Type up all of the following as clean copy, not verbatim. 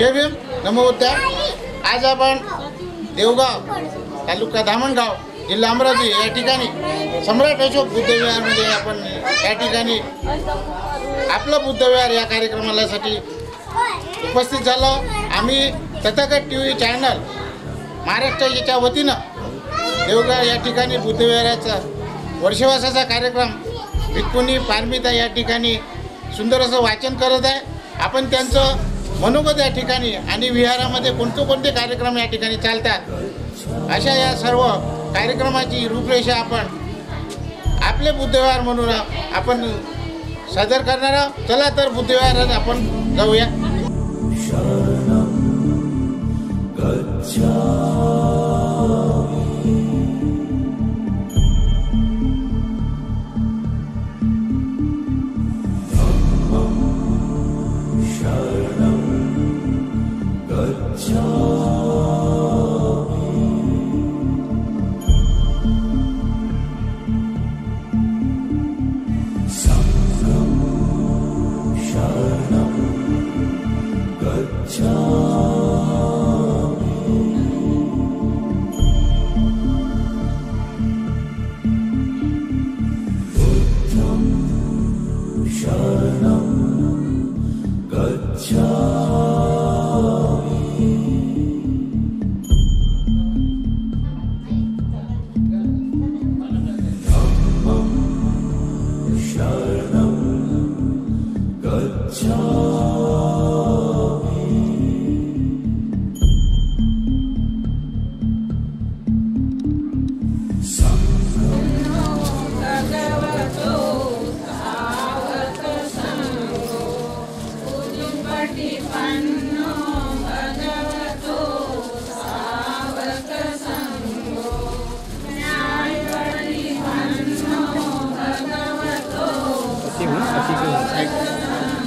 जय भीम नमो बुद्धाय. आज आपण देवगाव तालुका धामणगाव जिल्हा अमरावती या ठिकाणी सम्राट अशोक बुद्धविहारमध्ये आपण या ठिकाणी आपलं बुद्धविहार या कार्यक्रमासाठी उपस्थित झालो. आम्ही तथागत टीव्ही चॅनल महाराष्ट्राच्या वतीनं देवगाव या ठिकाणी बुद्धविहाराचा वर्षवासाचा कार्यक्रम भिक्खुनी पारमिता या ठिकाणी सुंदर असं वाचन करत आहे. आपण त्यांचं मनोगत या ठिकाणी आणि विहारामध्ये कोणते कार्यक्रम या ठिकाणी चालतात अशा या सर्व कार्यक्रमाची रूपरेषा आपण आपले बुद्धविहार म्हणून आपण सादर करणार आहोत. चला तर बुद्धविहारात आपण जाऊया.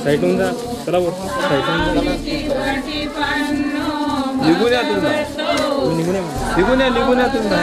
साईटून जा. चला बोल साईटून जा. निघून या तुम्ही. निघून या तुम्ही.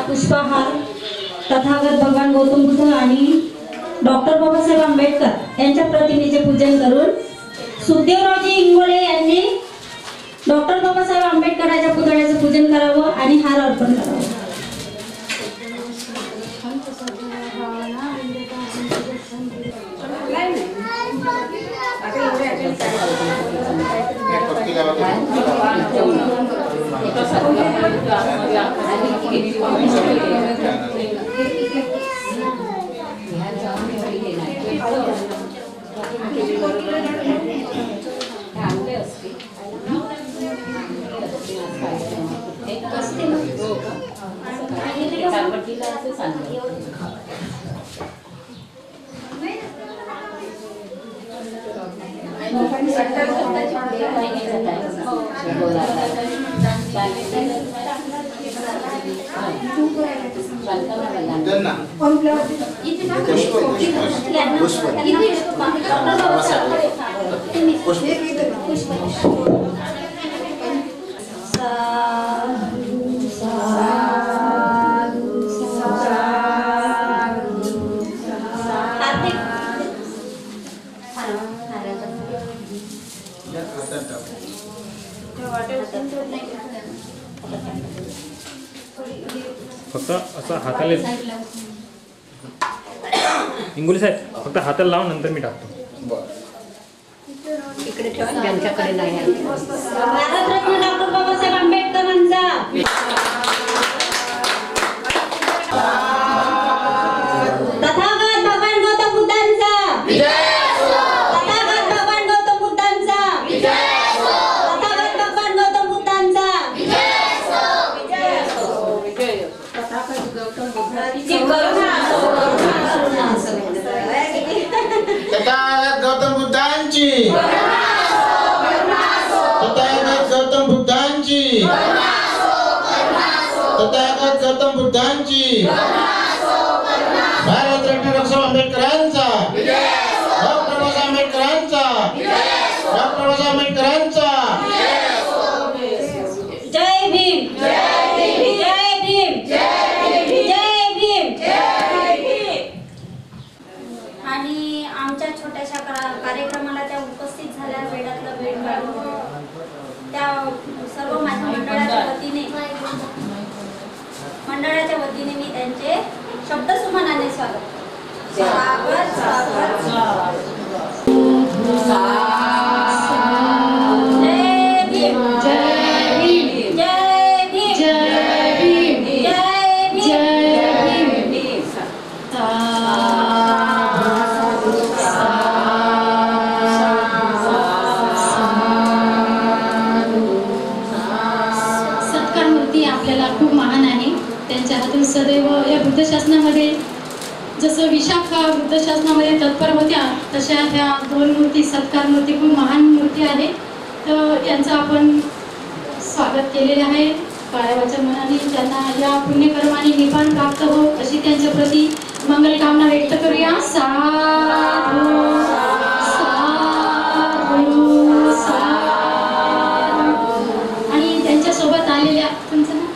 पुष्पहार तथागत भगवान गौतम बुद्ध आणि डॉक्टर बाबासाहेब आंबेडकर यांच्या प्रतिमेचे पूजन करून सुखदेवरावजी इंगोले यांनी डॉक्टर बाबासाहेब आंबेडकरांच्या पुतळ्याचं पूजन करावं आणि हार अर्पण करावं. फक्त असं हाताला इंगोली साहेब फक्त हाताला लावून नंतर मी टाकतो. इकडे ठेवा ज्यांच्याकडे नाही आहे. भारतरत्न डॉक्टर बाबासाहेब आंबेडकरांचा तथागत भगवान गौतम बुद्धांचा तथागत भगवान गौतम बुद्धांचा तथागत भगवान गौतम बुद्धांचा तथागत गौतम बुद्धाची तथागत गौतम बुद्धांची तथागत गौतम बुद्धांची तथागत गौतम बुद्धांची भारतरत्न डॉक्टर आंबेडकरांचा डॉक्टर बाबासाहेब आंबेडकरांचा डॉक्टर बाबासाहेब आंबेडकरांचा जय भीम जय भीम जय भीम जय भीम जय भीम. आणि आमच्या छोट्याशा कार्यक्रमाला त्या उपस्थित झाल्या, वेळातला वेळ काढून त्या सर्व माझ्या मंडळाच्या वतीने मी त्यांचे शब्दसुमनाने स्वागत. स्वागत स्वागत जय भीम जय भीम जय भीम जय भीम जय भीम जय भीम. सत्कार मूर्ती आपल्याला खूप महान आहे. त्यांच्या हातून सदैव या वृद्धशासनामध्ये जसं विशाखा वृद्धशासनामध्ये तत्पर होत्या तशा ह्या दोन मूर्ती सत्कार मूर्ती खूप महान मूर्ती आहे. तर यांचं आपण स्वागत केलेले आहे. काळ्यावाच्या मनाने त्यांना या पुण्यकर्माने निपान प्राप्त हो अशी त्यांच्या प्रती मंगलकामना व्यक्त करूया. साधू साधू साधू. आणि त्यांच्यासोबत आलेल्या तुमचं नाव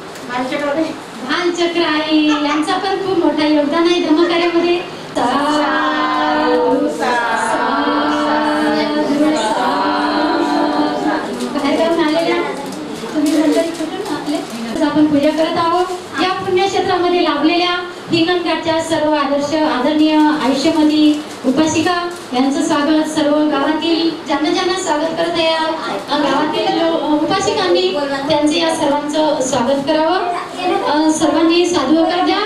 भालचक्र आहे, यांचा पण खूप मोठा योगदान आहे धर्मकार्यामध्ये. बाहेरगावून आलेल्या तुम्ही मंडळी कुठून आपले आपण पूजा करत आहोत. या पुण्य क्षेत्रामध्ये लाभलेल्या हिंगणघाटच्या सर्व आदरणीय आयुष्यमती उपासिका यांचं स्वागत सर्व गावातील ज्यांना ज्यांना स्वागत करत आहे या गावातील उपासिकांनी त्यांचे या सर्वांचं स्वागत करावं. सर्वांनी साधू होकार द्या.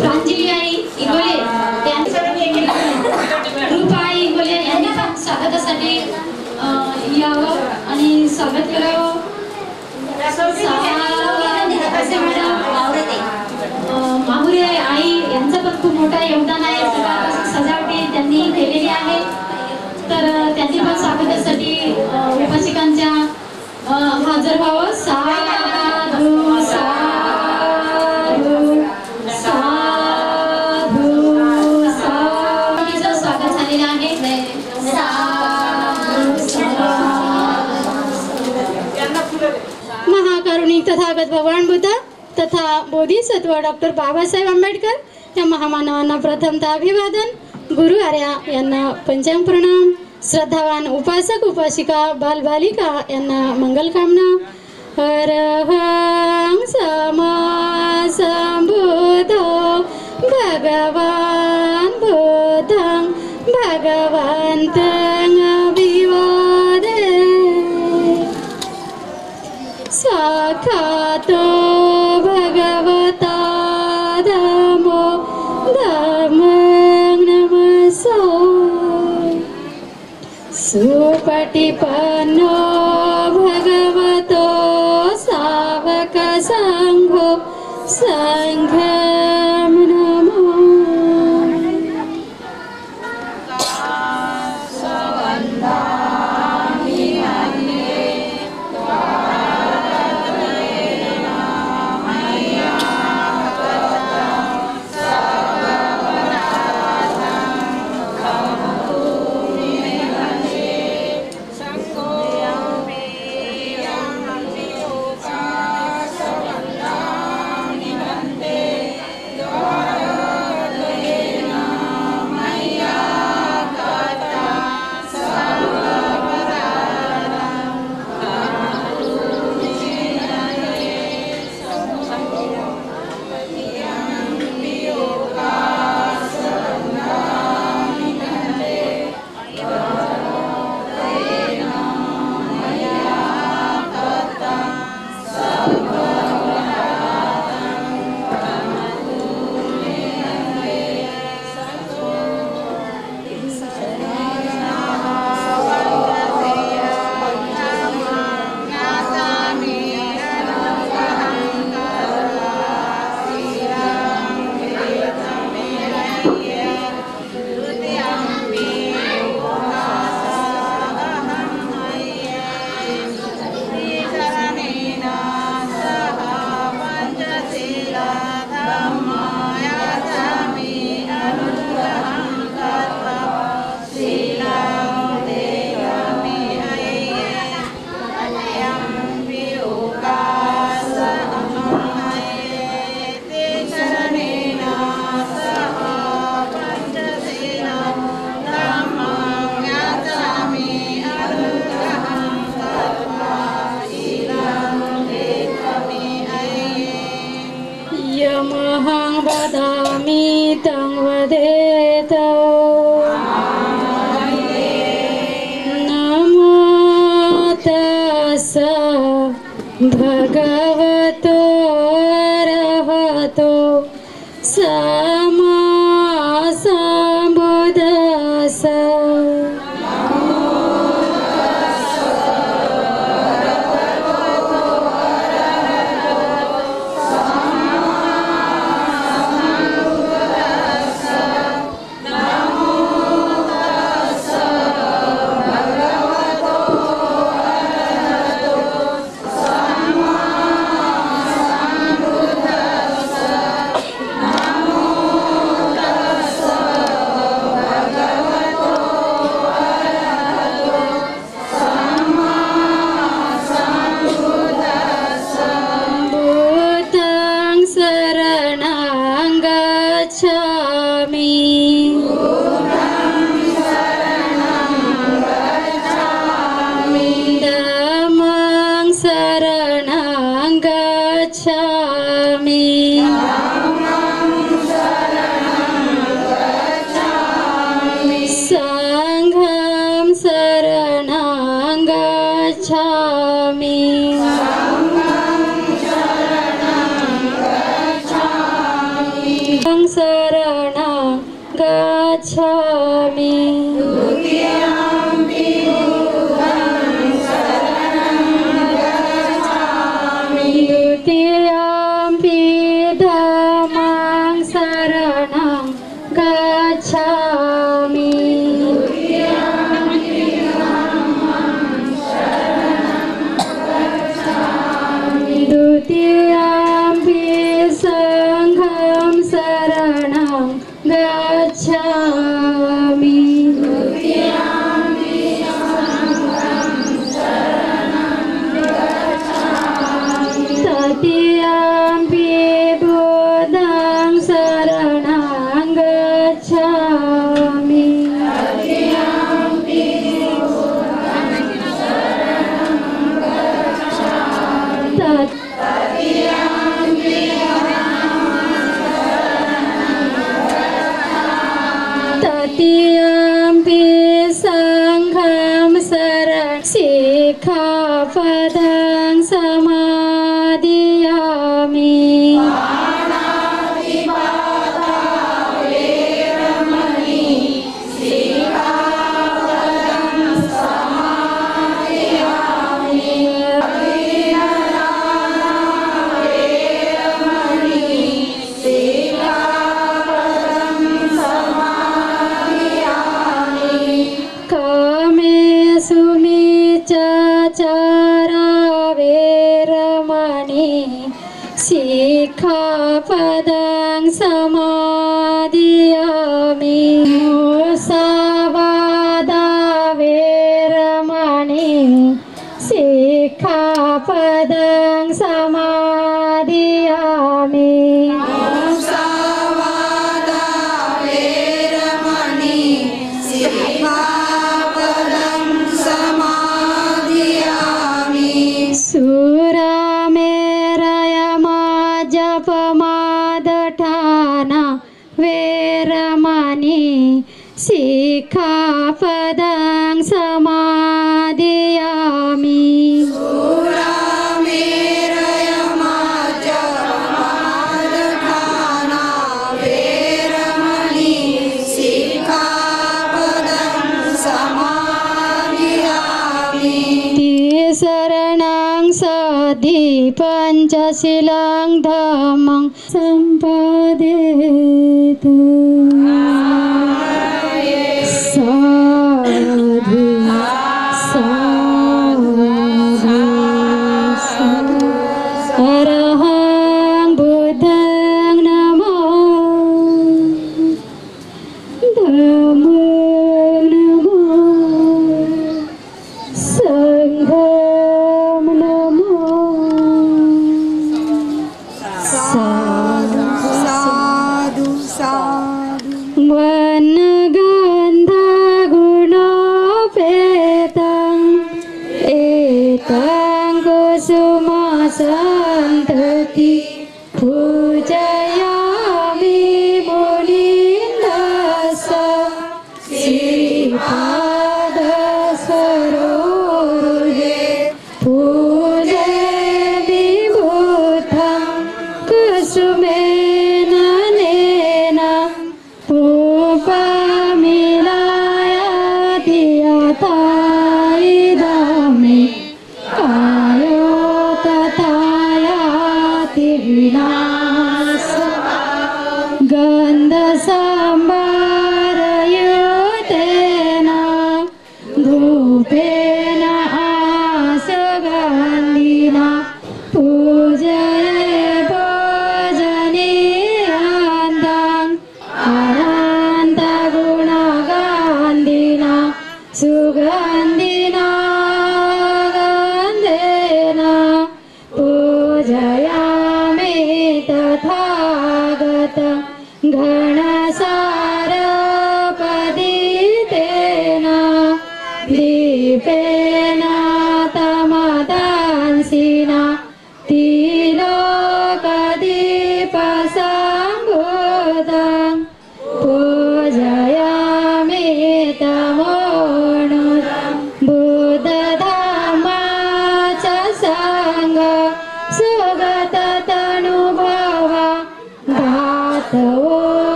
प्रांजली आई इंगोले रूपाई इंगोले यांनी पण स्वागतासाठी यावं आणि स्वागत करावं. माहुरे आई यांचं पण खूप मोठं योगदान आहे. सगळ्यापासून सजावटी त्यांनी केलेली आहे. तर त्यांनी पण स्वागतासाठी उपासिकांच्या हजर व्हावं. साधू साधू साधू साधूचं स्वागत झालेलं आहे. महाकारुणिक तथागत भगवान बुद्ध तथा बोधिसत्व डॉक्टर बाबासाहेब आंबेडकर या महामानवांना प्रथमतः अभिवादन. गुरु आर्या यांना पंचांग प्रणाम. श्रद्धावान उपासक उपासिका बालबालिका यांना मंगलकामना. हरहं समा संबुद्धो भगवान बुद्धं भगवन्तं अभिवादे. साक्षातो भगवता धम्मो धम्मं नमस्सामि. सुपटिपन्नो भगवतो सावक संघो संघं नमामि. यमहं वदामि तं वदेत. नमो तस्स भगवतो अरहतो सम्मा सम्बुद्धस्स. द्वितीयम्पि धम्मं शरणं गच्छामि द्वितीयम्पि संघं शरणं गच्छामि तृतीयम्पि बुद्धं शरणं गच्छामि तृतीयम्पि संघं शरणं सिक्खापदं समादयामि कामेषु मिच्छाचारा वेरमणि सिक्खापदं समादयामि मुसावादा वेरमणि सिक्खापदं समादयामि सुरामेरयमाजपमादठाना वेरमणि सिक्खापदं समादयामि शरणं सदि पंचशीलं धम्मं सम्पादयेत् साधु साधु साधु अरहं बुद्धं नमो धम्मो नमो संघं नमो साधु साधु साधु वनगन्धगुणोपेतं एतं कुसुमसन्तति पूजयामि मुनिन्दस्स श्रीपादसरोरुहे पूजे विभूतं कुसुमेन नेन पूपमिलायति यथाइदमे कायो तथायाति विनाश गन्धसम्भारयुते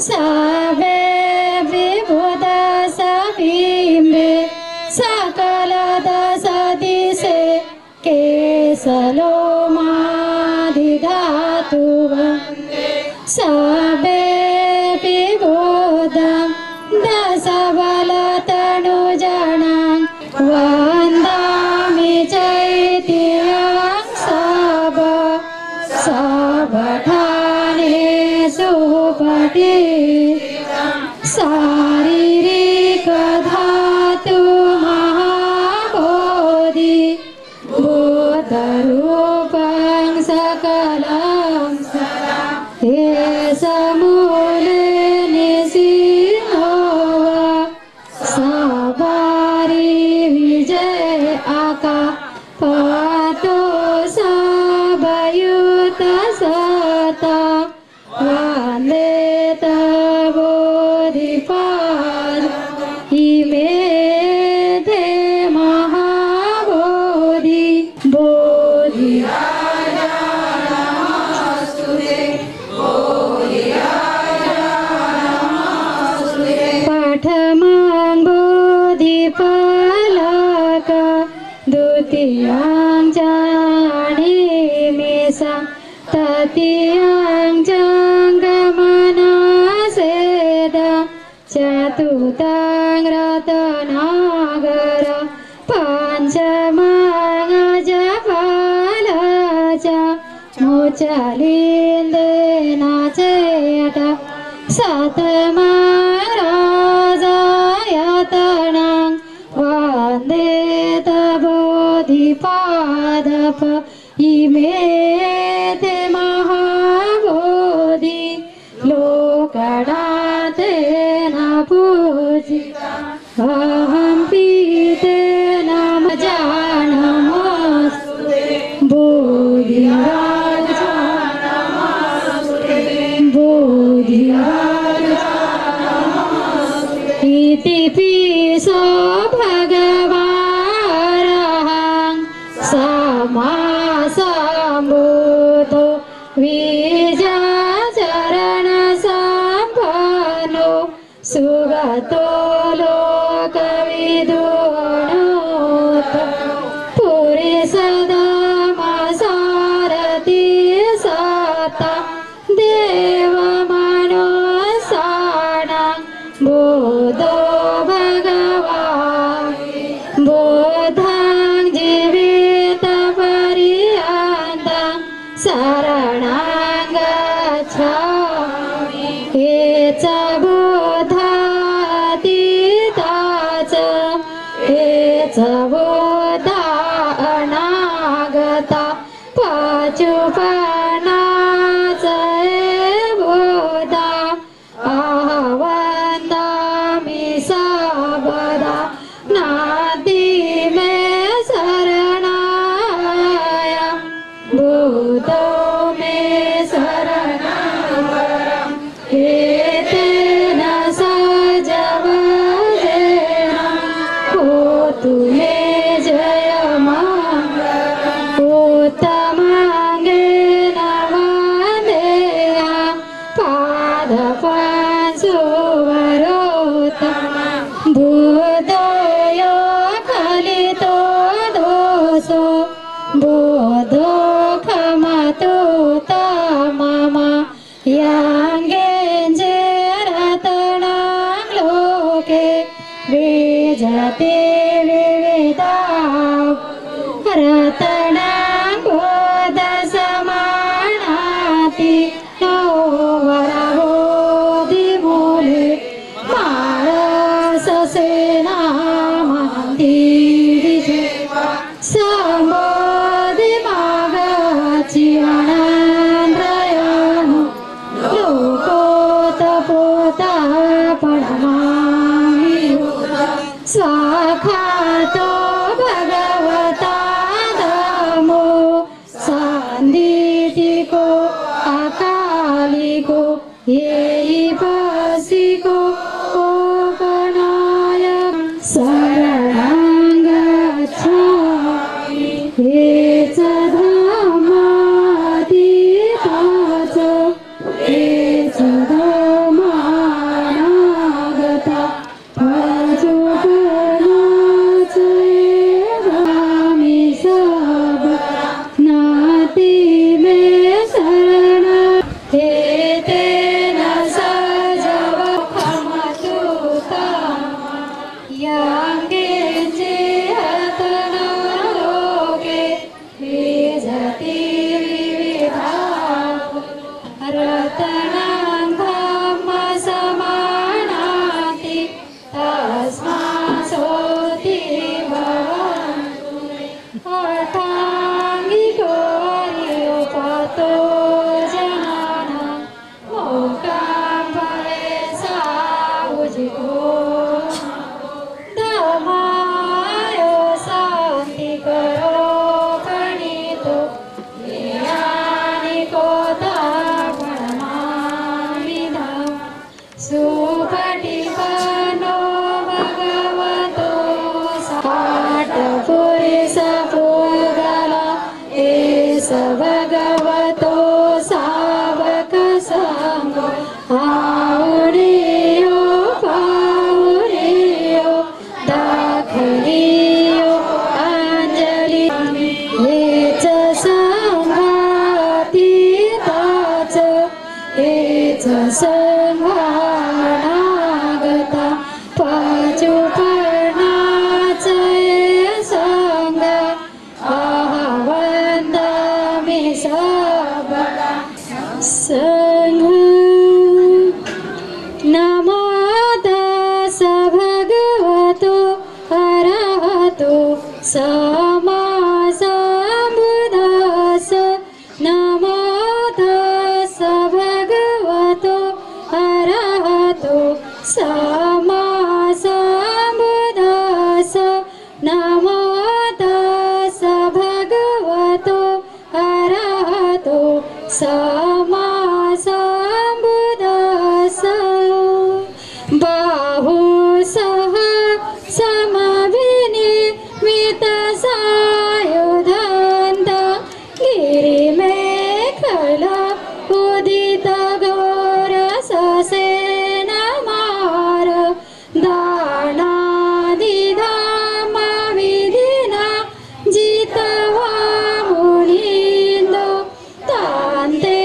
साबे विबुध सबिंबे सकल दस दिसे केसलो माधिधातु साबे विबुध दस बल तनु जना वंदामि चैत्यं सब सबठाने सुपटे शारीरिक धातु महाबोधि बोधरूपं सकलं हे समूले निसिंहव सवारी विजय आका पातो सबयुत सता वंदे तबोधिपाद इमे ते महाबोधि बोधि पठमं बोधिपालक द्वितीयं जानीमेषा तृतीयं जङ्गमनासेद चतुर्थं रत्नागर पञ्चमं अजपाल च मुचलिन्देन चेत सतमं राजायतनं वन्दे तबोधिपादप इमे ते महाबोधि लोकनाथेन पूजिता अहं पीतेन जानमस्तुते बोधिराज इति पिसो भगवान् समा सम्बुद्धो विजयचरण सम्पन्नो सुगतो लोकविदुर्नोत पुरी सदामसारथि सता देवमनोसानं बोधो भगवान् बोधं जीवितपर्यन्तं शरणं गच्छामि ये च बोधातीता च ये च बोधा अनागता पचुपना च बोधा वन्दामि सबदा नाति मे शरणाय बुद्धो मे शरणं एतेन सजवदेन होतु मे जयमङ्गलम् उत्तमाङ्गेन वन्देयं पादपंसुवरोत्तमं बुद्धयो कलितो दोषो बोधो खमतु मम याङ्गे रतनं लोके विजते विविधा रतनं बोधसमानाति नो वरबोधिमूले मानससेना मन्दिरे समोधिमागचिवनन्द्रयनु लोकोतपोता पणमामि स्वाखातो भगवता धमो सान्दिटिको आका सावक संग आवडियो पावडियो दाखलियो अंजली हेच संघातीताच हेच संघानागता पाचुपणाच संग आहावंद मी सबला संग नमो तस् भगवतो अरहतो सम्मा सम्बुद्धास नमो तस् भगवतो अरहतो सम्मा सम्बुद्धास नमो तस् भगवतो अरहतो सम्मा सम्बुद्धास बाहु सह समभिनिमित सायुधान्त गिरिमेखला उदित घोर ससेन मार दानादिधाम विधिना जितवा मुनींद तांते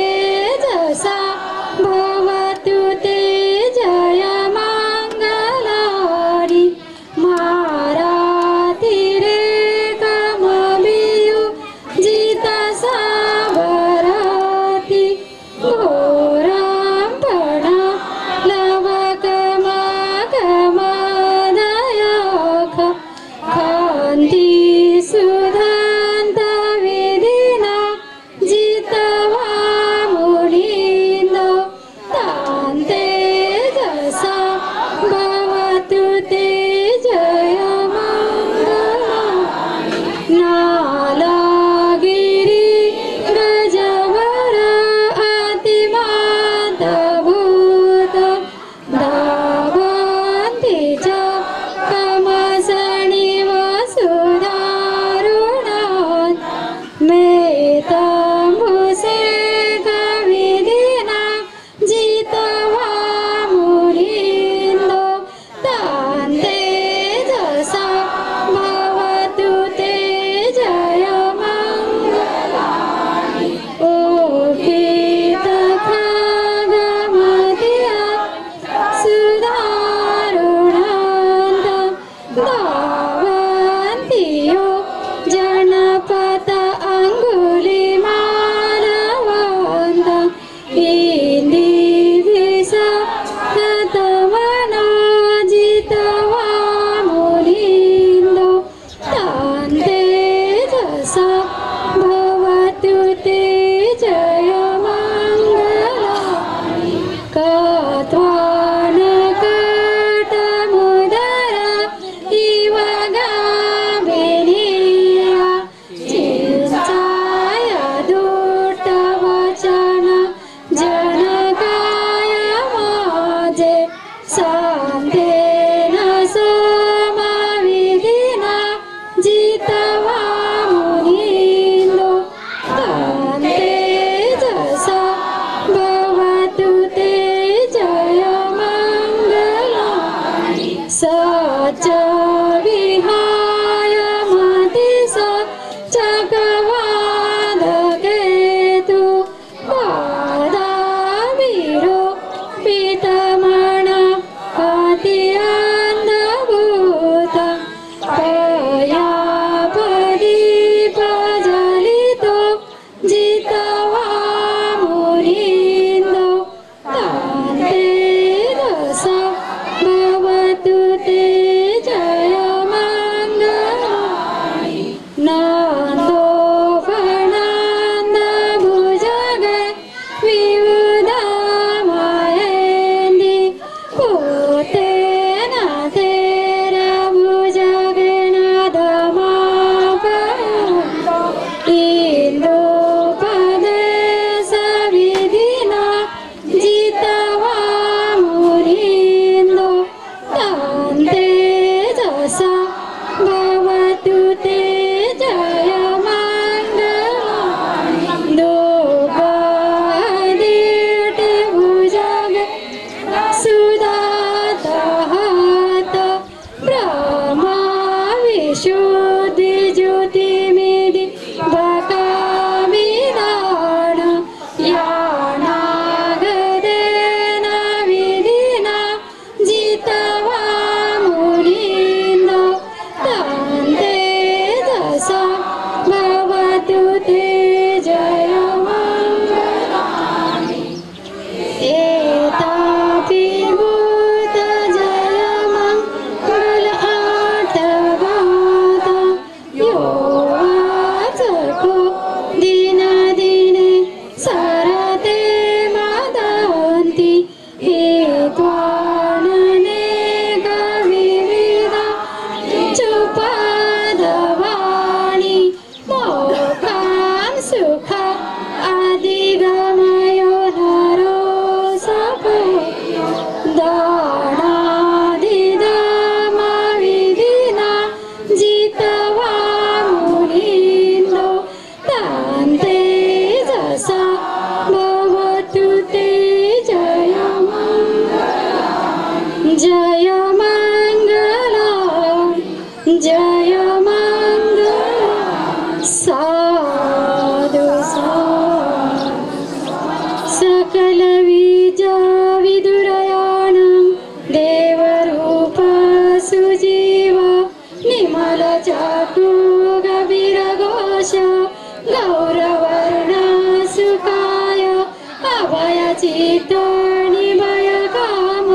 चित्तनी भय काम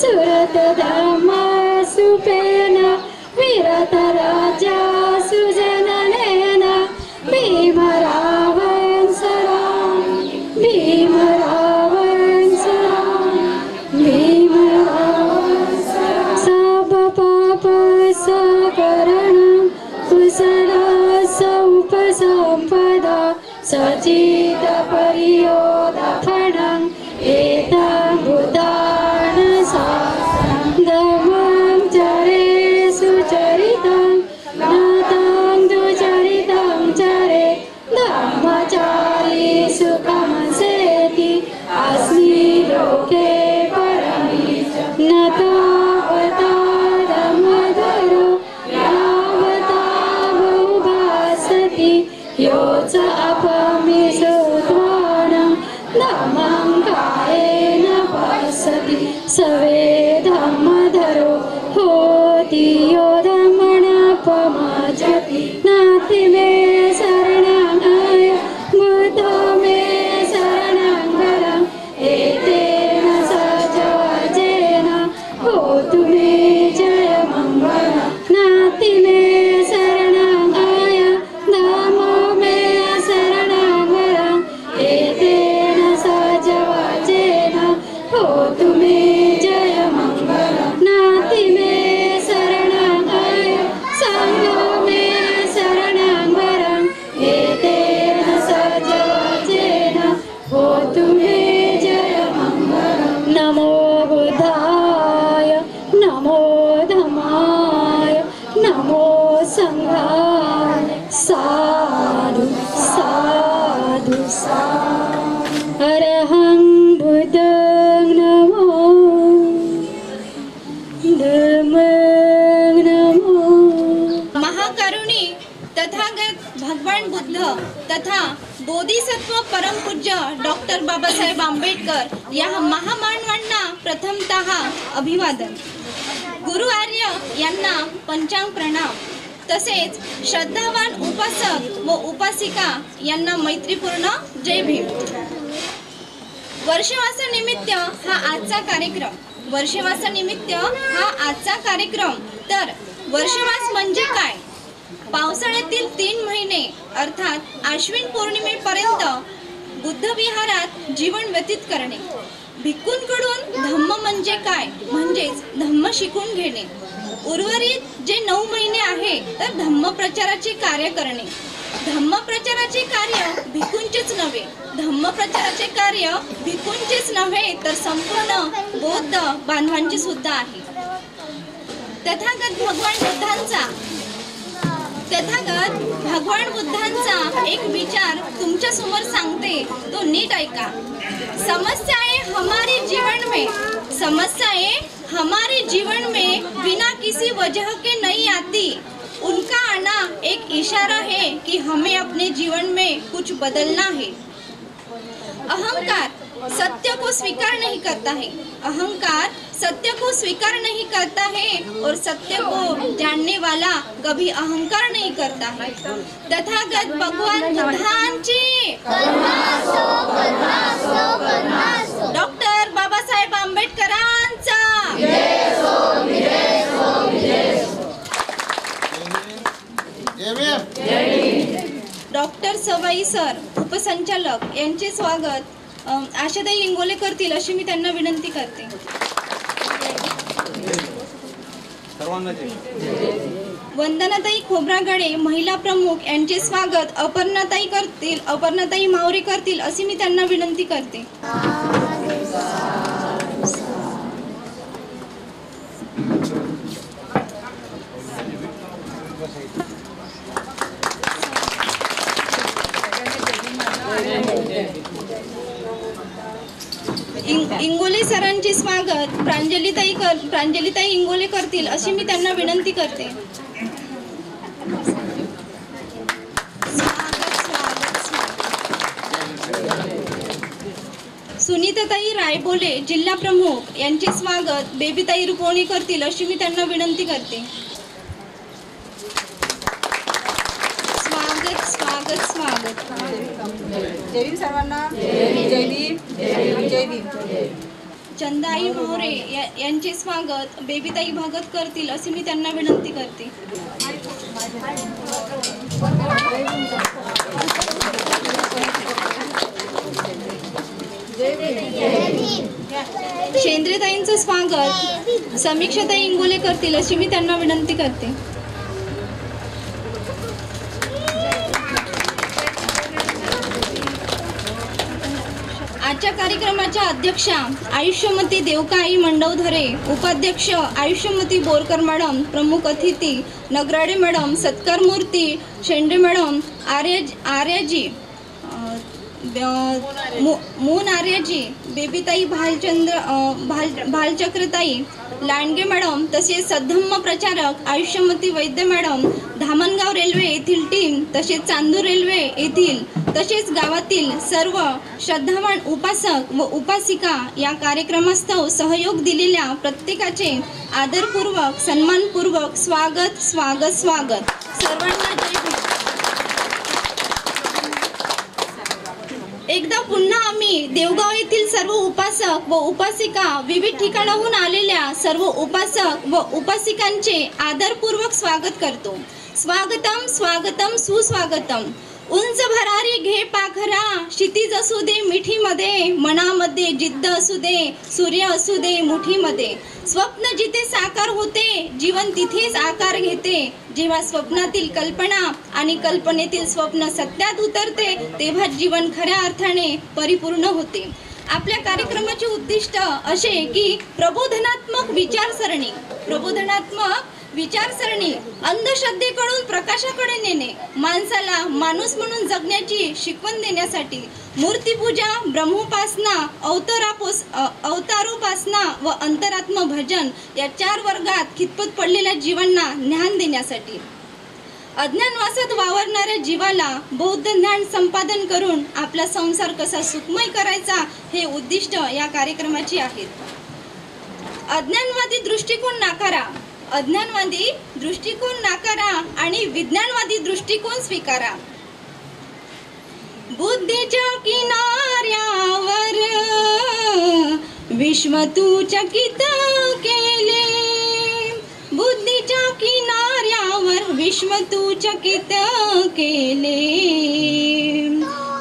सुरत धर्म सुपेन विरत राजा सुजननेन भीम रावण सराम भीम रावण सराम भीम रावण सराम सब पाप सकरणं कुशल उपसंपदा सचित परियोदफणं एतं बुद्धान शास्त्रं धम्मं चरे सुचरितं नातं दुचरितं चरे धम्मचारी सुखमसेति अस्मि लोके परमीच न तावता धम्मधरो यावता बहुभासति योच अपमिषुध्वानं धम्मं कायेन पश्यति सवे धम्मधरो होति यो धम्ममपमाचति नास्ति मे शरणाय बुद्धो मे शरणं वरम् एतेन सहजवचेन होतु मे जयमङ्गलम् नास्ति मे शरणाय धम्मो मे शरणं वरम् एतेन सहजवचेन होतु मे जयमङ्गलम् नास्ति मे शरणाय सङ्घो मे शरणं वरम् एतेन सहजवचेन होतु मे जयमङ्गलम् नमो बुद्धाय नमो धम्माय नमो सङ्घाय साधु साधु साधु अरहं बुद्धं नमो धम्मं नमो महाकरुणी तथागत भगवान बुद्ध तथा बोधिसत्व परमपूज्य डॉक्टर बाबासाहेब आंबेडकर या महामानवांना प्रथमतः अभिवादन. गुरु आर्य यांना पंचांग प्रणाम. तसेच श्रद्धावान उपासक व उपासिका यांना मैत्रीपूर्ण जय भीम. वर्षवासानिमित्त हा आजचा कार्यक्रम तर वर्षवास म्हणजे काय? पावसाळ्यातील 3 महिने अर्थात आश्विन पौर्णिमेपर्यंत बुद्ध विहारात जीवन व्यतीत करणे. भिक्खूंकडून धम्म म्हणजे काय म्हणजेच धम्म शिकून घेणे. उर्वरित जे 9 महिने आहे तर धम्म प्रचाराचे कार्य करणे. धम्म प्रचाराचे कार्य भिक्खूंचेच नव्हे तर संपूर्ण बौद्ध बांधवांचे सुद्धा आहे. तथागत भगवान बुद्धांचा एक विचार तुमच्या समोर सांगते, तो नीट ऐका. समस्याएं हमारे जीवन में बिना किसी वजह के नहीं आती. उनका आना एक इशारा है कि हमें अपने जीवन में कुछ बदलना है. अहंकार सत्य को स्वीकार नहीं करता है और सत्य को जानने वाला कभी अहंकार नहीं करता है. तथागत भगवान बुद्धांची डॉक्टर बाबासाहेब आंबेडकरांचा डॉक्टर सवाई सर उपसंचालक यांचे स्वागत आशाताई इंगोले करतील अशी मी त्यांना विनंती करते. वंदनाताई खोब्रागडे महिला प्रमुख यांचे स्वागत अपर्णाताई मावरे करतील अशी मी त्यांना विनंती करते. इंगोले सरांचे स्वागत प्रांजलीताई इंगोले करतील अशी मी त्यांना विनंती करते. सुनीताताई रायबोले जिल्हा प्रमुख यांचे स्वागत बेबीताई रुपवणी करतील अशी मी त्यांना विनंती करते. स्वागत स्वागत स्वागत. जय भीम सर्वांना. जय भीम. जय भीम. चंदाई मोरे यांचे स्वागत बेबीताई भगत करतील असे मी त्यांना विनंती करते. शेंद्रेताईंचं स्वागत समीक्षाताई इंगोले करतील अशी मी त्यांना विनंती करते. आजच्या कार्यक्रमाच्या अध्यक्षा आयुष्यमती देवकाई मंडवधरे, उपाध्यक्ष आयुष्यमती बोरकर मॅडम, प्रमुख अतिथी नगराडे मॅडम, सत्कार मूर्ती शेंडे मॅडम, आर्याजी मून आर्याजी, बेबीताई भालचक्रताई लांडगे मॅडम, तसेच सद्धम्म प्रचारक आयुष्यमती वैद्य मॅडम, धामणगाव रेल्वे येथील टीम, तसेच चांदूर रेल्वे येथील, तसेच गावातील सर्व श्रद्धावान उपासक व उपासिका या कार्यक्रमास्तव सहयोग दिलेल्या प्रत्येकाचे आदरपूर्वक सन्मानपूर्वक स्वागत स्वागत स्वागत. सर्वांना जय भीम. एकदा पुन्हा आम्ही देवगाव येथील सर्व उपासक व उपासिका, विविध ठिकाणाहून आलेल्या सर्व उपासक व उपासिकांचे आदरपूर्वक स्वागत करतो. स्वागतम स्वागतम सुस्वागतम. उंच भरारी घे पाखरा, क्षितिज असू दे मिठीमध्ये, मनामध्ये जिद्द असू दे, सूर्य असू दे मुठीमध्ये. स्वप्न जिथे साकार होते, जीवन तिथेच आकार घेते. जेव्हा स्वप्नातील कल्पना आणि कल्पनेतील स्वप्न सत्यात उतरते, तेव्हा जीवन खऱ्या अर्थाने परिपूर्ण होते. आपल्या कार्यक्रमाचे उद्दिष्ट असे की प्रबोधनात्मक विचारसरणी अंधश्रद्धेकडून प्रकाशाकडे नेणे, माणसाला माणूस म्हणून जगण्याची शिकवण देण्यासाठी मूर्तीपूजा, ब्रह्मोपासना, अवतारोपासना व अंतरात्म भजन या 4 वर्गात खितपत पडलेल्या जीवांना ज्ञान देण्यासाठी. अज्ञानवासात वावरणाऱ्या जीवाला बौद्ध ज्ञान संपादन करून आपला संसार कसा सुखमय करायचा हे उद्दिष्ट या कार्यक्रमाचे आहेत. अज्ञानवादी दृष्टिकोन नाकारा आणि विज्ञानवादी दृष्टिकोन स्वीकारा. बुद्धीच्या किनाऱ्यावर विश्व तू चकित केले, बुद्धीच्या किनाऱ्यावर विश्व तू चकित केले.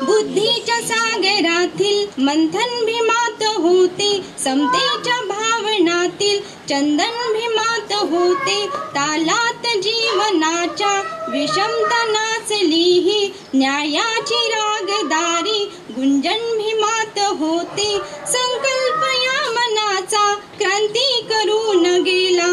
बुद्धीच्या सागरातील मंथन भीमात होते, समतेच्या भावनातील चंदन भीमात होते. तालात जीवनाच्या विषमता नाचलीही, न्यायाची रागदारी गुंजन भीमात होते. संकल्प या मनाचा क्रांती करून गेला,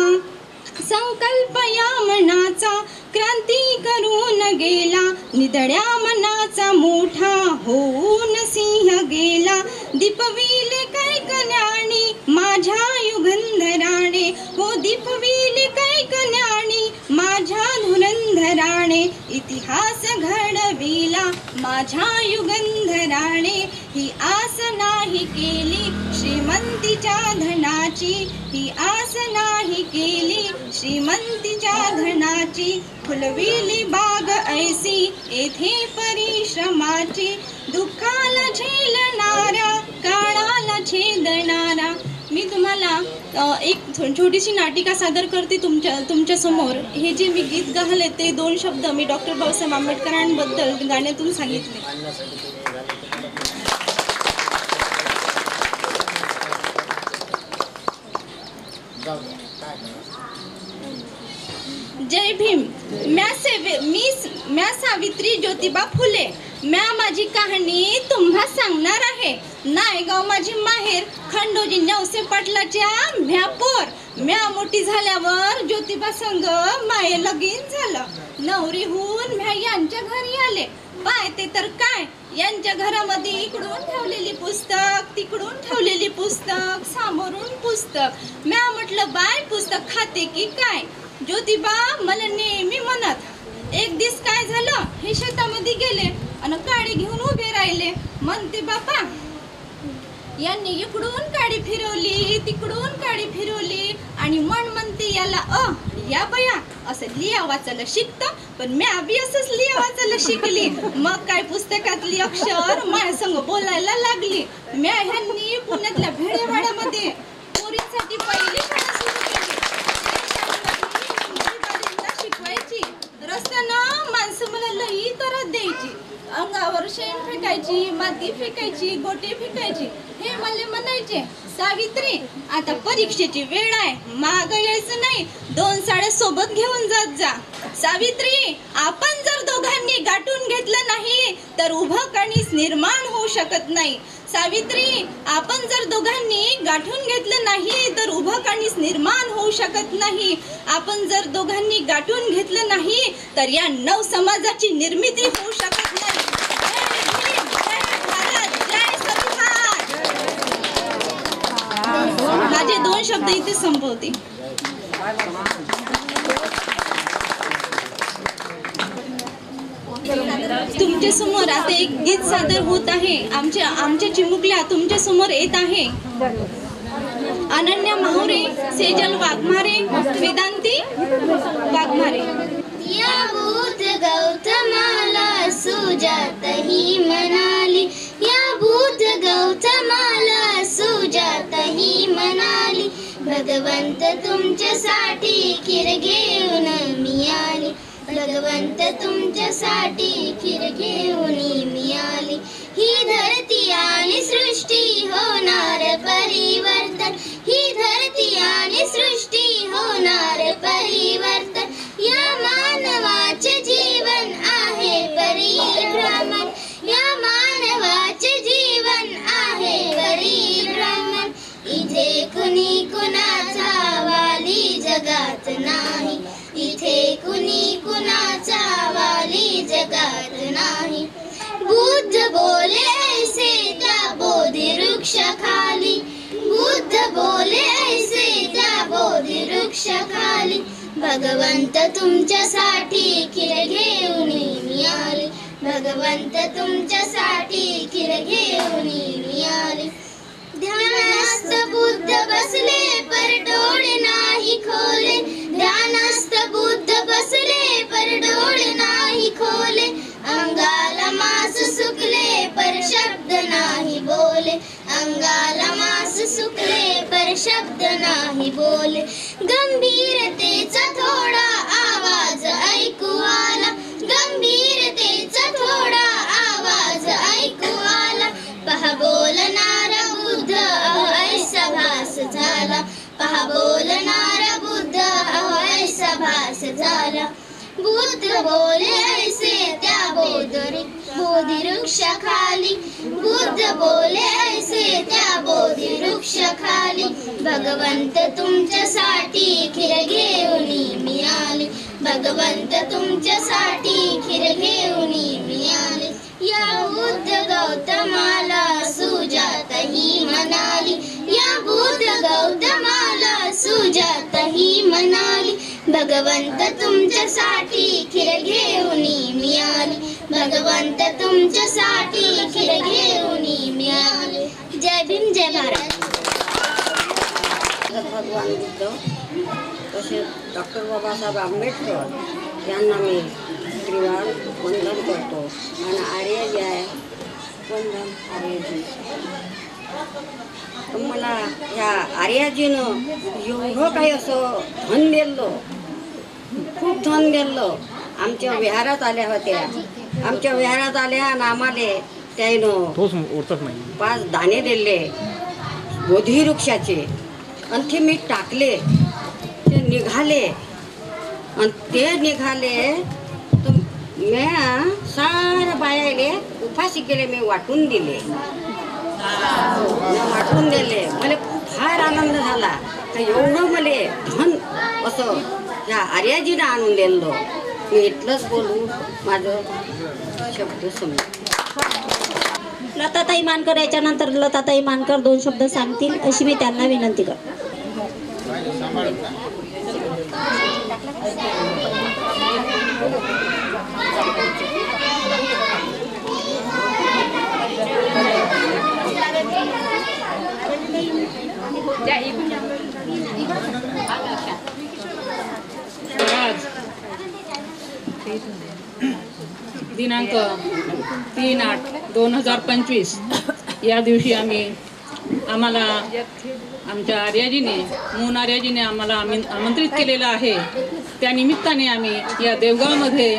संकल्प या मनाचा क्रांती करून गेला. निधड्या मनाचा मोठा होऊन सिंह गेला. दीपविले कैकन्याणी माझ्या युगंधराणे, हो दीपविले कैकन्याणी माझ्या धुरंधराणे. इतिहास घडविला माझ्या युगंधराणे, ही आस नाही केली श्रीमंतीच्या धनाची, ही आस नाही केली श्रीमंतीच्या धनाची. फुलविली बाग ऐसी येथे परिश्रमाची, दुःखाला झेलणारा काळाला छेदणारा. मी तुम्हाला एक छोटीशी नाटिका सादर करते तुमच्या समोर. हे जे मी गीत गायले ते 2 शब्द मी डॉक्टर बाबासाहेब आंबेडकरांबद्दल गाण्यातून सांगितले. जय भीम. म्या सावित्री ज्योतिबा फुले. म्या माझी कहाणी तुम्हा सांगणार आहे. नायगाव माझी माहेर, खंडोजी नेवसे पाटलाच्या म्यापोर. म्या मोठी झाल्यावर ज्योतिबा संग माये लगीन झालं. नवरीहून म्या यांच्या घरी आले. पाय ते तर काय, यांच्या घरामध्ये इकडून ठेवलेली पुस्तक, तिकडून ठेवलेली पुस्तक, समोरून पुस्तक. म्या म्हटलं बाय पुस्तक खाते की काय. ज्योतिबा मला नेहमी म्हणत. एक दिवस काय झालं, हे शेतामध्ये गेले आणि काडी घेऊन उभे राहिले. म्हणते बापा यांनी इकडून काडी फिरवली तिकडून काडी फिरवली आणि मन म्हणते याला या बया असं लिहा वाचायला शिकतं, पण मी आधी असंच लिहा वाचायला शिकली. मग काय पुस्तकातली अक्षर माझ्या संग बोलायला लागली. मी ह्यांनी पुण्यातल्या भेडेवाड्यामध्ये पोरींसाठी पहिली शाळा सुरू केली. शिकवायची. रस्त्यानं माणसं मला लई त्रास द्यायची. अंगावर शेण फेकायची, माती फेकायची, गोटे फेकायची. हे मला म्हणायचे, सावित्री आता परीक्षेची वेळ आहे, माग यायचं नाही, 2 साड्या सोबत घेऊन जात जा. सावित्री आपण जर दोघांनी गाठून घेतलं नाही तर उभं कणीस निर्माण होऊ शकत नाही. सावित्री आपण जर दोघांनी गाठून घेतलं नाही तर उभं कणीस निर्माण होऊ शकत नाही. आपण जर दोघांनी गाठून घेतलं नाही तर या नव समाजाची निर्मिती होऊ शकत नाही. माझे 2 शब्द इथे संपवते. तुमच्या समोर आता एक गीत सादर होत आहे. आमच्या चिमुकल्या तुमच्या समोर येत आहे. अनन्या माहुरे, सेजल वाघमारे, वेदांती वाघमारे. या बुद्ध गौतमाला सुजात ही म्हणाली, या बुद्ध गौतमाला सुजात ही म्हणाली, भगवंत तुमच्यासाठी खीर घेऊन मी आली, भगवंत तुमच्यासाठी खीर घेऊन मी आली. ही धरती आणि सृष्टी होणार परिवर्तन, ही धरती आणि सृष्टी होणार परिवर्तन. या मानवाचे जीवन आहे परिभ्रमण, या मानवाचे जीवन आहे परिभ्रमण. इथे कुणी कुणाचा वाली जगात नाही, इथे कुणी कुणाचा वाली जगात नाही. बुद्ध बोले ऐसे त्या बोधी वृक्ष खाली, बुद्ध बोले ऐसे त्या बोधी वृक्ष खाली, भगवंत तुमच्यासाठी खीर घेऊन मी आली, भगवंत तुमच्यासाठी खीर घेऊन मी आली. ध्यानस्थ बुद्ध बसले पर डोळे नाही खोले, ध्यानस्थ बुद्ध बसले पर डोळे नाही खोले, अंगाला मांस सुकले पर शब्द नाही बोले, अंगाला मांस सुकले पर शब्द नाही बोले. गंभीरतेचा थोडा आवाज ऐकू आला, गंभीरतेचा थोडा आवाज ऐकू आला, पहा बोलणारा बुद्ध ऐसा भास झाला, पहा बोलणारा बुद्ध ऐसा भास झाला. बुद्ध बोले ऐसे त्या बोधी वृक्ष खाली, बुद्ध बोले ऐसे त्या बोधी वृक्ष खाली, भगवंत तुमच्यासाठी खीर घेऊन मी आली, भगवंत तुमच्यासाठी खीर घेऊन मी आली. या बुद्ध गौतमाला सुजात ही म्हणाली, या बुद्ध गौतमाला सुजात ही म्हणाली, भगवंत तुमच्यासाठी खीर घेऊन मी आली, भगवंत तुमच्यासाठी खीर घेऊन मी आली. जय भीम जय भारत. भगवान बुद्ध तसेच डॉक्टर बाबासाहेब आंबेडकर यांना मी त्रिवार वंदन करतो. आणि आर्य जे आहे वंदन आर्यजी. मला ह्या आर्याजीनं एवढं काही असं धन दिलं, खूप धन दिलं. आमच्या विहारात आल्या होत्या, आमच्या विहारात आल्या आणि आम्हाला त्यानं 5 दाणे दिले बोधी वृक्षाचे, आणि ते मी टाकले, ते निघाले, आणि ते निघाले तर मी साऱ्या बायाले उपाशी केले, मी वाटून दिले, वाटून दिले. मला फार आनंद झाला. तर एवढं मला धन असं या आर्याजीनं आणून दिलं. मी इथलंच बोलू, माझं शब्द समज. लताताई मानकर याच्यानंतर लताताई मानकर 2 शब्द सांगतील अशी मी त्यांना विनंती करतो. आज दिनांक 3/8/2025 या दिवशी आम्हाला आमच्या आर्याजीने मून आर्याजीने आम्हाला आमंत्रित केलेलं आहे. त्या निमित्ताने आम्ही या देवगावमध्ये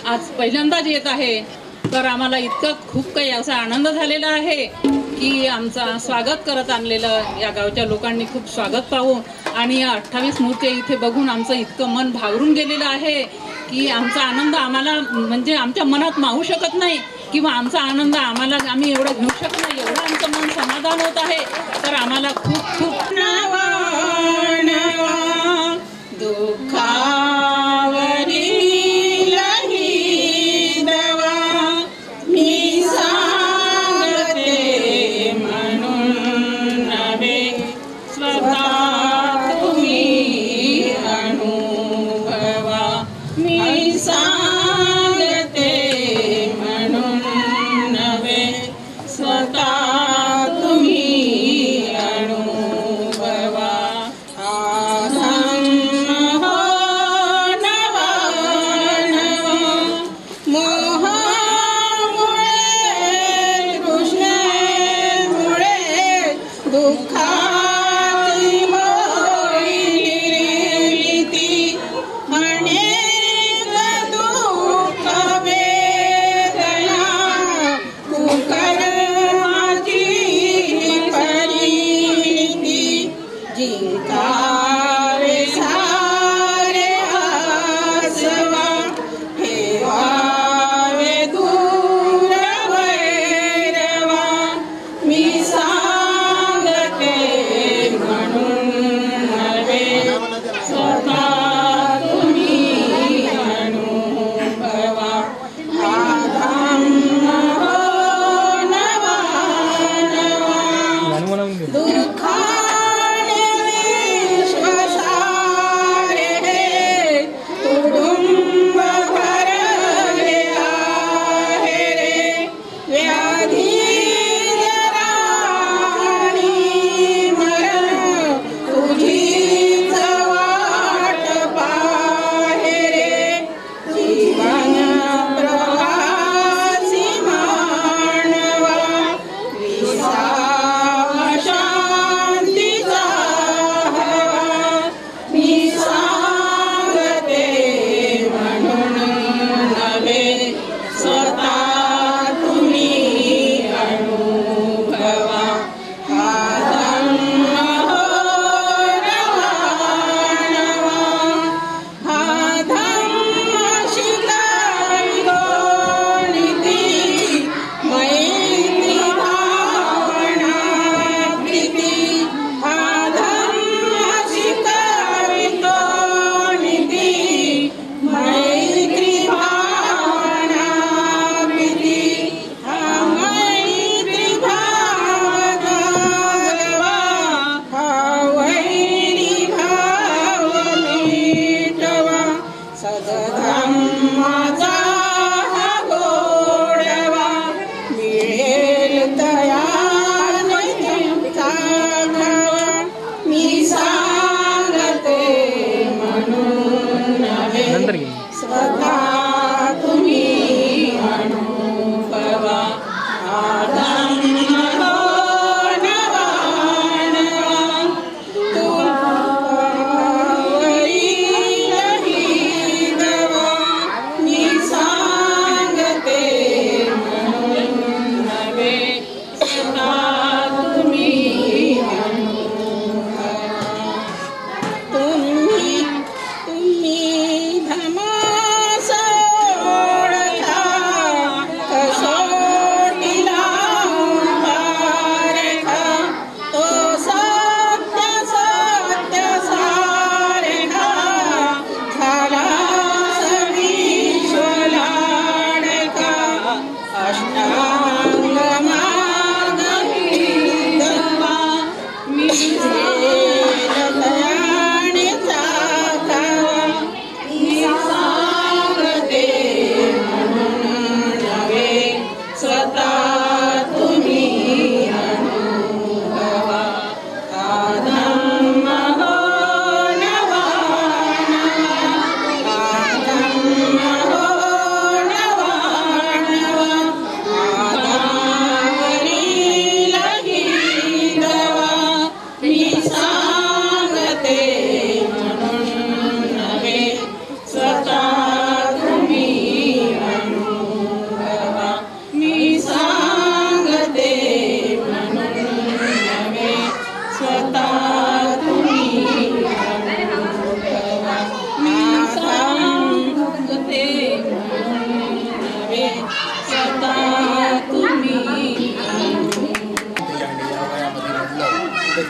आज पहिल्यांदाच येत आहे. तर आम्हाला खूप काही असा आनंद झालेला आहे की आमचा स्वागत करत आणलेलं या गावच्या लोकांनी खूप स्वागत पाहून आणि या 28 मूर्त्या इथे बघून आमचं इतकं मन भावरून गेलेलं आहे की आमचा आनंद आम्हाला म्हणजे आमच्या मनात मावू शकत नाही किंवा आमचा आनंद आम्ही एवढं घेऊ शकत नाही, एवढं आमचं मन समाधान होत आहे. तर आम्हाला खूप खूप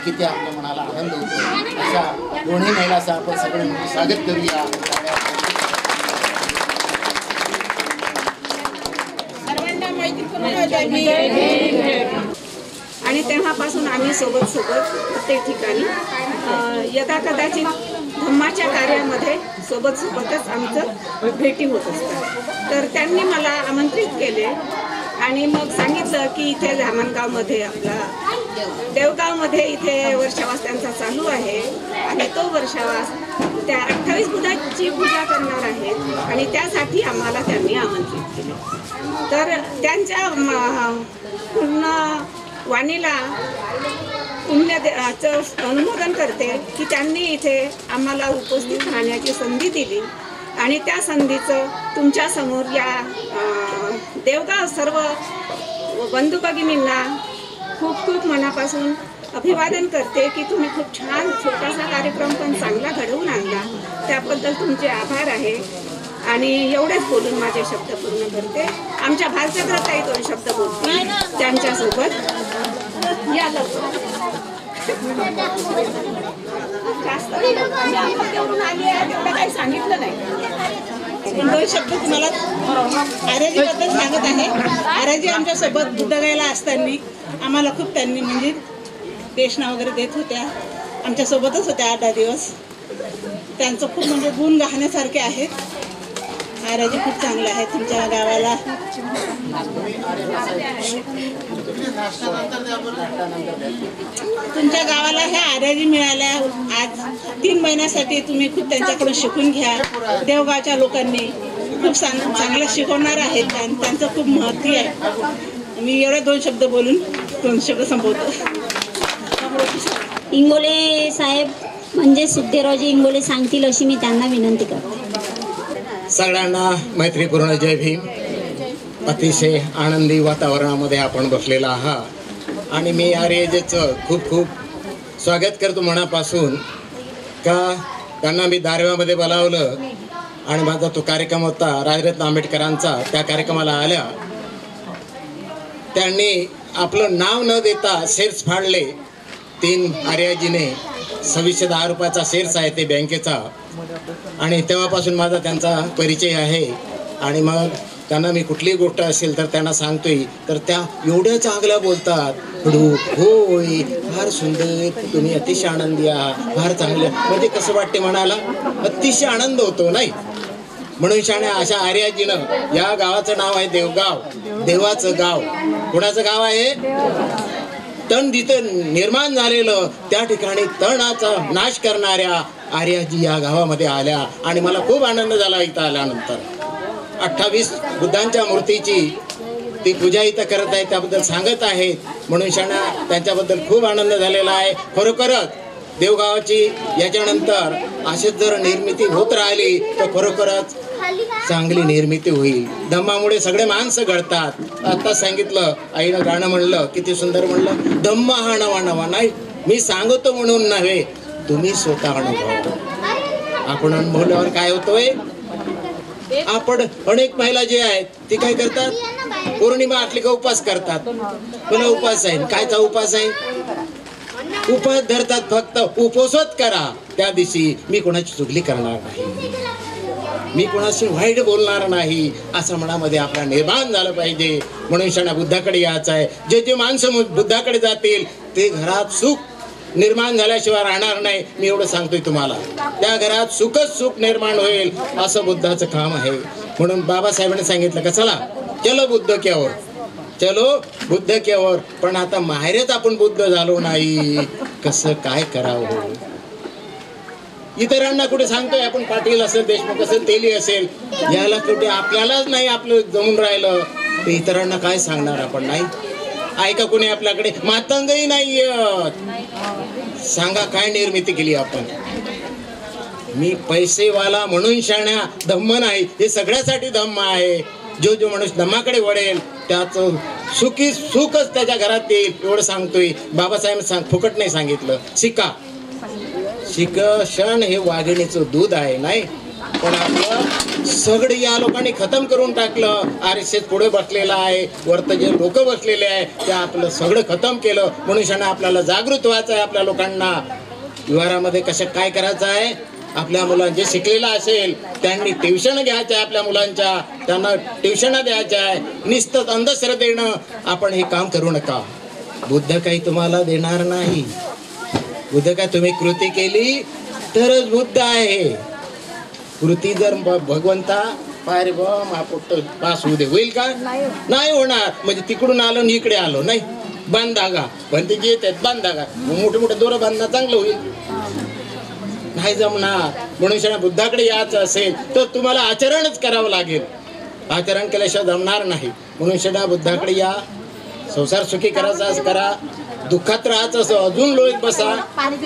किती आपल्या मनाला आनंद होतो. अशा दोन्ही महिलांचं आपण सगळे मिळून स्वागत करूया. सर्वांना मैत्री. आणि तेव्हापासून आम्ही सोबत प्रत्येक ठिकाणी यदा कदाचित धम्माच्या कार्यामध्ये सोबतच आमचं भेटी होत असतात. तर त्यांनी मला आमंत्रित केले आणि मग सांगितलं की इथे धामणगावमध्ये आपला देवगावमध्ये इथे वर्षावास त्यांचा चालू आहे आणि तो वर्षावास त्या 28 बुधाची पूजा करणार आहेत आणि त्यासाठी आम्हाला त्यांनी आमंत्रित केले. तर त्यांच्या पूर्ण वाणीला पुण्याचं अनुमोदन करते की त्यांनी इथे आम्हाला उपस्थित राहण्याची संधी दिली आणि त्या संधीचं तुमच्यासमोर या देवगाव सर्व बंधू भगिनींना खूप मनापासून अभिवादन करते की तुम्ही खूप छान छोटासा कार्यक्रम पण चांगला घडवून आणला. त्याबद्दल तुमचे आभार आहे. आणि एवढेच बोलून माझे शब्द पूर्ण करते. आमच्या भालचंद्रताई 2 शब्द बोलतील त्यांच्यासोबत. या जास्त तेवढून आली आहे तेवढं काही सांगितलं नाही. 2 शब्द तुम्हाला आर्याजीबद्दल सांगत आहे. आर्याजी आमच्यासोबत बुद्धगयाला असताना आम्हाला खूप त्यांनी म्हणजे देशना वगैरे देत होत्या. आमच्यासोबतच होत्या 8-10 दिवस. त्यांचं खूप म्हणजे गुण गाण्यासारखे आहेत. आर्याजी खूप चांगलं आहे. तुमच्या गावाला ह्या आर्याजी मिळाल्या. आज 3 महिन्यासाठी तुम्ही खूप त्यांच्याकडून शिकून घ्या. देवगावच्या लोकांनी खूप चांगलं शिकवणार आहेत. त्यांचं खूप महत्त्व आहे. मी एवढे 2 शब्द बोलून 2 शब्द संपवतो. इंगोले साहेब म्हणजे सुखदेवरावजी इंगोले सांगतील अशी मी त्यांना विनंती करते. सगळ्यांना मैत्रीपूर्ण जय भीम. अतिशय आनंदी वातावरणामध्ये आपण बसलेला आहात आणि मी आर्यजेचं खूप स्वागत करतो मनापासून. का त्यांना मी दारव्यामध्ये बोलावलं आणि माझा तो कार्यक्रम होता राजरत्न आंबेडकरांचा. त्या कार्यक्रमाला आल्या. त्यांनी आपलं नाव न देता शेअर्स फाडले. 3 आर्याजीने 2610 रुपयाचा शेअर्स आहे ते बँकेचा. आणि तेव्हापासून माझा त्यांचा परिचय आहे. आणि मग त्यांना मी कुठलीही गोष्ट असेल तर त्यांना सांगतोय तर त्या एवढ्या चांगल्या बोलतात. होय फार सुंदर, तुम्ही अतिशय आनंदी आहात, फार चांगलं. म्हणजे कसं वाटते मनाला, अतिशय आनंद होतो नाही. म्हणून शाण्या अशा आर्याजीनं या गावाचं नाव आहे देवगाव. देवाचं गाव. कोणाचं गाव आहे? तण जिथं निर्माण झालेलं त्या ठिकाणी तणाचा नाश करणाऱ्या आर्याजी या गावामध्ये आल्या आणि मला खूप आनंद झाला इथं आल्यानंतर. 28 बुद्धांच्या मूर्तीची ती पूजा इथं करत आहे, त्याबद्दल सांगत आहेत. म्हणून शाणा त्यांच्याबद्दल खूप आनंद झालेला आहे. खरोखरच देवगावाची याच्यानंतर अशीच जर निर्मिती होत राहिली तर खरोखरच चांगली निर्मिती होईल. धम्मामुळे सगळे माणसं घडतात. आता सांगितलं आईनं गाणं म्हणलं, किती सुंदर म्हणलं. धम्म हा नवा नवा नाही, मी सांगतो म्हणून नव्हे, तुम्ही स्वतः अनुभव. आपण अनुभवल्यावर काय होतोय? आपण अनेक महिला जे आहेत ती काय करतात? पौर्णिमा असली का उपास करतात. मला उपास आहे. कायचा उपास आहे? उपास धरतात. फक्त उपवासच करा. त्या दिवशी मी कोणाची चुगली करणार नाही, मी कोणाशी वाईट बोलणार नाही, असं मनामध्ये आपला निर्माण झालं पाहिजे. म्हणून शाणा बुद्धाकडे यायचं आहे. जे माणसं बुद्धाकडे जातील ते घरात सुख निर्माण झाल्याशिवाय राहणार नाही. मी एवढं सांगतोय तुम्हाला. त्या घरात सुखच सुख निर्माण होईल असं बुद्धाचं काम आहे. म्हणून बाबासाहेबांनी सांगितलं का चला चलो बुद्ध क्यावर, चलो बुद्ध क्यावर. पण आता माहेरच आपण बुद्ध झालो नाही, कसं काय करावं? इतरांना कुठे सांगतोय आपण, पाटील असेल, देशमुख असेल, तेली असेल, याला कुठे आपल्यालाच नाही आपलं जमून राहिलं तर इतरांना काय सांगणार आपण? नाही ऐका कोणी आपल्याकडे मातंगही नाही. सांगा काय निर्मिती केली आपण? मी पैसेवाला म्हणून शाण्या धम्म नाही, हे सगळ्यासाठी धम्म आहे. जो माणूस धम्माकडे वळेल त्याचं सुखी सुखच त्याच्या घरात येईल एवढं सांगतोय. बाबासाहेब फुकट नाही सांगितलं. शिका. शिक्षण हे वाघिणीचं दूध आहे. नाही पण आपलं सगळं या लोकांनी खतम करून टाकलं. RSS पुढे बसलेला आहे, वरत जे लोक बसलेले आहे ते आपलं सगळं खतम केलं. मनुष्यानं आपल्याला जागृत व्हायचं आहे. आपल्या लोकांना विहारामध्ये कसं काय करायचं आहे. आपल्या मुलांना जे शिकलेलं असेल त्यांनी ट्युशन घ्यायचं आहे. आपल्या मुलांच्या त्यांना ट्युशन द्यायच्या आहे. नुसतं अंधश्रद्धेनं आपण हे काम करू नका. बुद्ध काही तुम्हाला देणार नाही. बुद्ध काय तुम्ही कृती केली तरच बुद्ध आहे. कृती जर भगवंता पाय पास होऊ दे होईल का? नाही होणार. म्हणजे तिकडून आलो आणि इकडे आलो नाही. बांध धागा पण ते जे येतात बांध धागा मोठे मोठे दोरं बांधणं चांगलं होईल. नाही जमणार. म्हणून बुद्धाकडे यायचं असेल तर तुम्हाला आचरणच करावं लागेल. आचरण केल्याशिवाय जमणार नाही. म्हणून बुद्धाकडे या. संसार सुखी करायचा असं करा. दुःखात राहायचं असं अजून लोळीत बसा.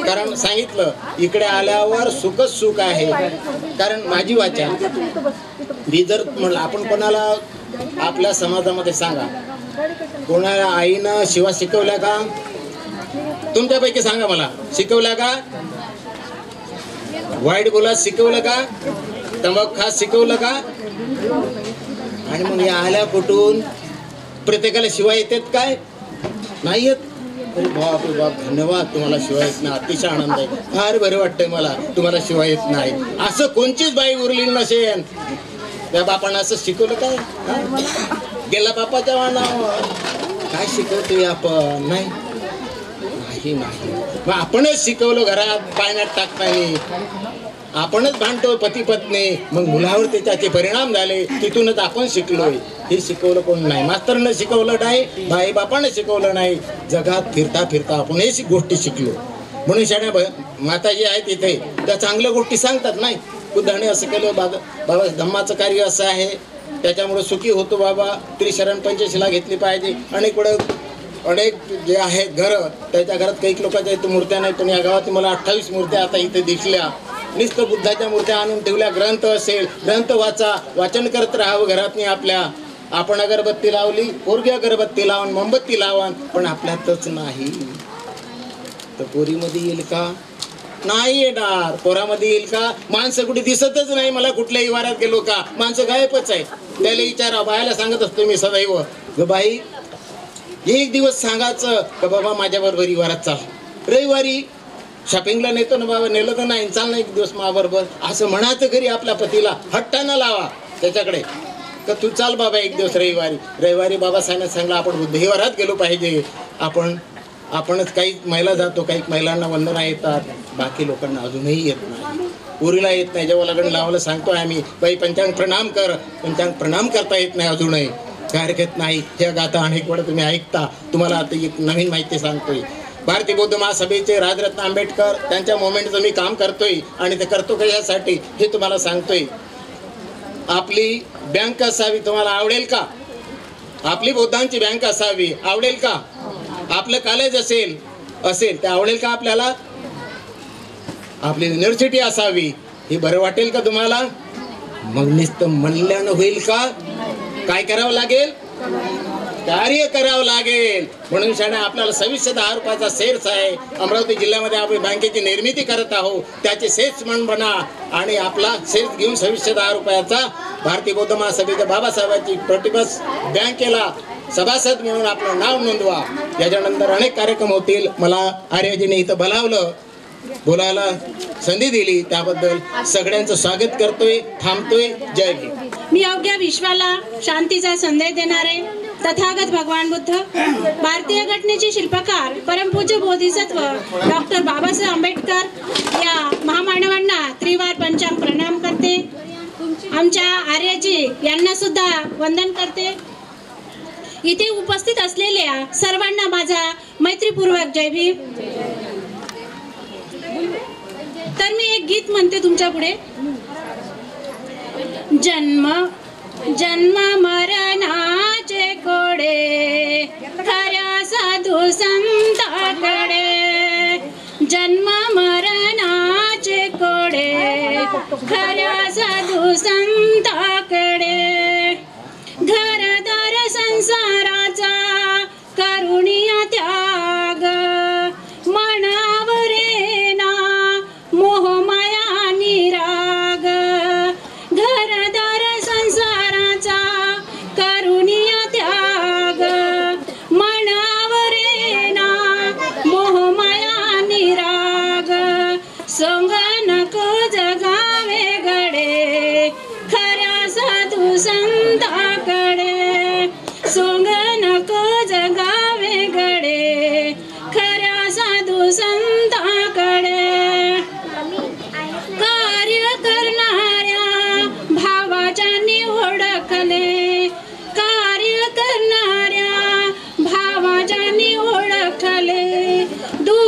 कारण सांगितलं इकडे आल्यावर सुखच सुख आहे. कारण माझी वाचा मी जर म्हणलं आपण कोणाला आपल्या समाजामध्ये सांगा कोणाला आईनं शिवा शिकवल्या का? तुमच्यापैकी सांगा मला. शिकवल्या का? वाईट बोला शिकवलं का? तंबाखू खास शिकवलं का? आणि मग या आल्या कुठून? प्रत्येकाला शिवाय येतात काय? नाही येत. अरे बाप रे बाप धन्यवाद तुम्हाला शिवाय येत नाही. अतिशय आनंद आहे. फार बरं वाटतंय मला तुम्हाला शिवाय येत नाही. असं कोणचीच बाई उरली नसेल. त्या बापानं असं शिकवलं काय? गेला बापाच्या नावावर काय शिकवतोय आपण? नाही मग आपणच शिकवलं घरात पाण्यात टाकताना. आपणच भांडतो पती पत्नी. मग मुलावर त्याचे परिणाम झाले. तिथूनच आपण शिकलोय. हे शिकवलं कोण नाही. मास्तरनं शिकवलं नाही. बाई बापानं शिकवलं नाही. जगात फिरता फिरता आपण हे गोष्टी शिकलो. म्हणून शाळा माता जी आहेत इथे त्या चांगल्या गोष्टी सांगतात. नाही बुद्धाने असं केलं. बाबा धम्माचं कार्य असं आहे त्याच्यामुळे सुखी होतो. बाबा त्रिशरण पंचशिला घेतली पाहिजे. अनेक जे आहे घरं त्याच्या घरात काही लोकांच्या इथं मूर्त्या नाही. पण या गावात मला 28 मूर्त्या आता इथे दिसल्या. नुसतं बुद्धाच्या मूर्त्या आणून ठेवल्या. ग्रंथ असेल ग्रंथ वाचा. वाचन करत राहावं घरात. नाही आपल्या आपण अगरबत्ती लावली पोरगी अगरबत्ती लावून मोमबत्ती लावून पण आपल्यातच नाही. तर पोरीमध्ये येईल का? नाही येणार. पोरामध्ये येईल का? माणसं कुठे दिसतच नाही. मला कुठल्याही वारात गेलो का माणसं गायबच आहे. त्याला विचारा. बायला सांगत असतो मी सदैव ग बाई एक दिवस सांगायचं का बाबा माझ्याबरोबर वारात चाल. रविवारी शॉपिंगला नेतो ना बाबा. नेलं तर नाही चाल ना एक दिवस माझ्याबरोबर असं म्हणायचं घरी आपल्या पतीला. हट्टानं लावा त्याच्याकडे का तू चाल बाबा एक दिवस रविवारी बाबासाहेबांनी सांगला आपण बुद्धीवारात गेलो पाहिजे. आपणच काही महिला जातो. काही महिलांना वंदना येतात. बाकी लोकांना अजूनही येत नाही. पोरीला येत नाही. जेव्हा लग्न लावायला सांगतोय आम्ही बाई पंचांग प्रणाम कर. पंचांग प्रणाम करता येत नाही अजूनही. काय हरकत नाही. हे गाथा अनेक वेळा तुम्ही ऐकता. तुम्हाला आता एक नवीन माहिती सांगतोय. भारतीय बौद्ध महासभेचे राजरत्न आंबेडकर त्यांच्या मोमेंटचं मी काम करतोय. आणि ते करतो का यासाठी हे तुम्हाला सांगतोय. आपली बँक असावी तुम्हाला आवडेल का? आपली बौद्धांची बँक असावी आवडेल का? आपलं कॉलेज असेल ते आवडेल का आपल्याला? आपली युनिव्हर्सिटी असावी हे बरं वाटेल का तुम्हाला? मग नुसतं म्हणल्यानं होईल का? काय करावं लागेल? कार्य करावं लागेल. म्हणून शाळा आपल्याला 2610 रुपयाचा शेअर्स आहे. अमरावती जिल्ह्यामध्ये आपण बँकेची निर्मिती करत आहोत. त्याचे सेल्समन बना आणि आपला शेअर्स घेऊन 2610 रुपयाचा भारतीय बौद्ध महासभेच्या बाबासाहेबांची प्रतिबस बँकेला सभासद म्हणून आपलं नाव नोंदवा. याच्यानंतर अनेक कार्यक्रम होतील. मला आर्यजीने इथं बोलावलं बोलायला संधी दिली त्याबद्दल सगळ्यांचं स्वागत करतोय. थांबतोय. जय भीम. मी अवघ्या विश्वाला शांतीचा संदेश देणारे तथागत भगवान बुद्ध भारतीय घटनेचे शिल्पकार परमपूज्य बोधिसत्व डॉक्टर बाबासाहेब आंबेडकर या महामानवांना त्रिवार पंचांग प्रणाम करते. आमच्या आर्यजी यांना सुद्धा वंदन करते. इथे उपस्थित असलेल्या सर्वांना माझा मैत्रीपूर्वक जय भीम. तर मी एक गीत म्हणते तुमच्या पुढे. जन्म मरणाचे कोडे खऱ्या साधू संताकडे. जन्म मरणाचे कोडे खऱ्या साधू संताकडे. घरदार संसाराचा करुणिया त्याग मनावरे ना मोहमाया निराग.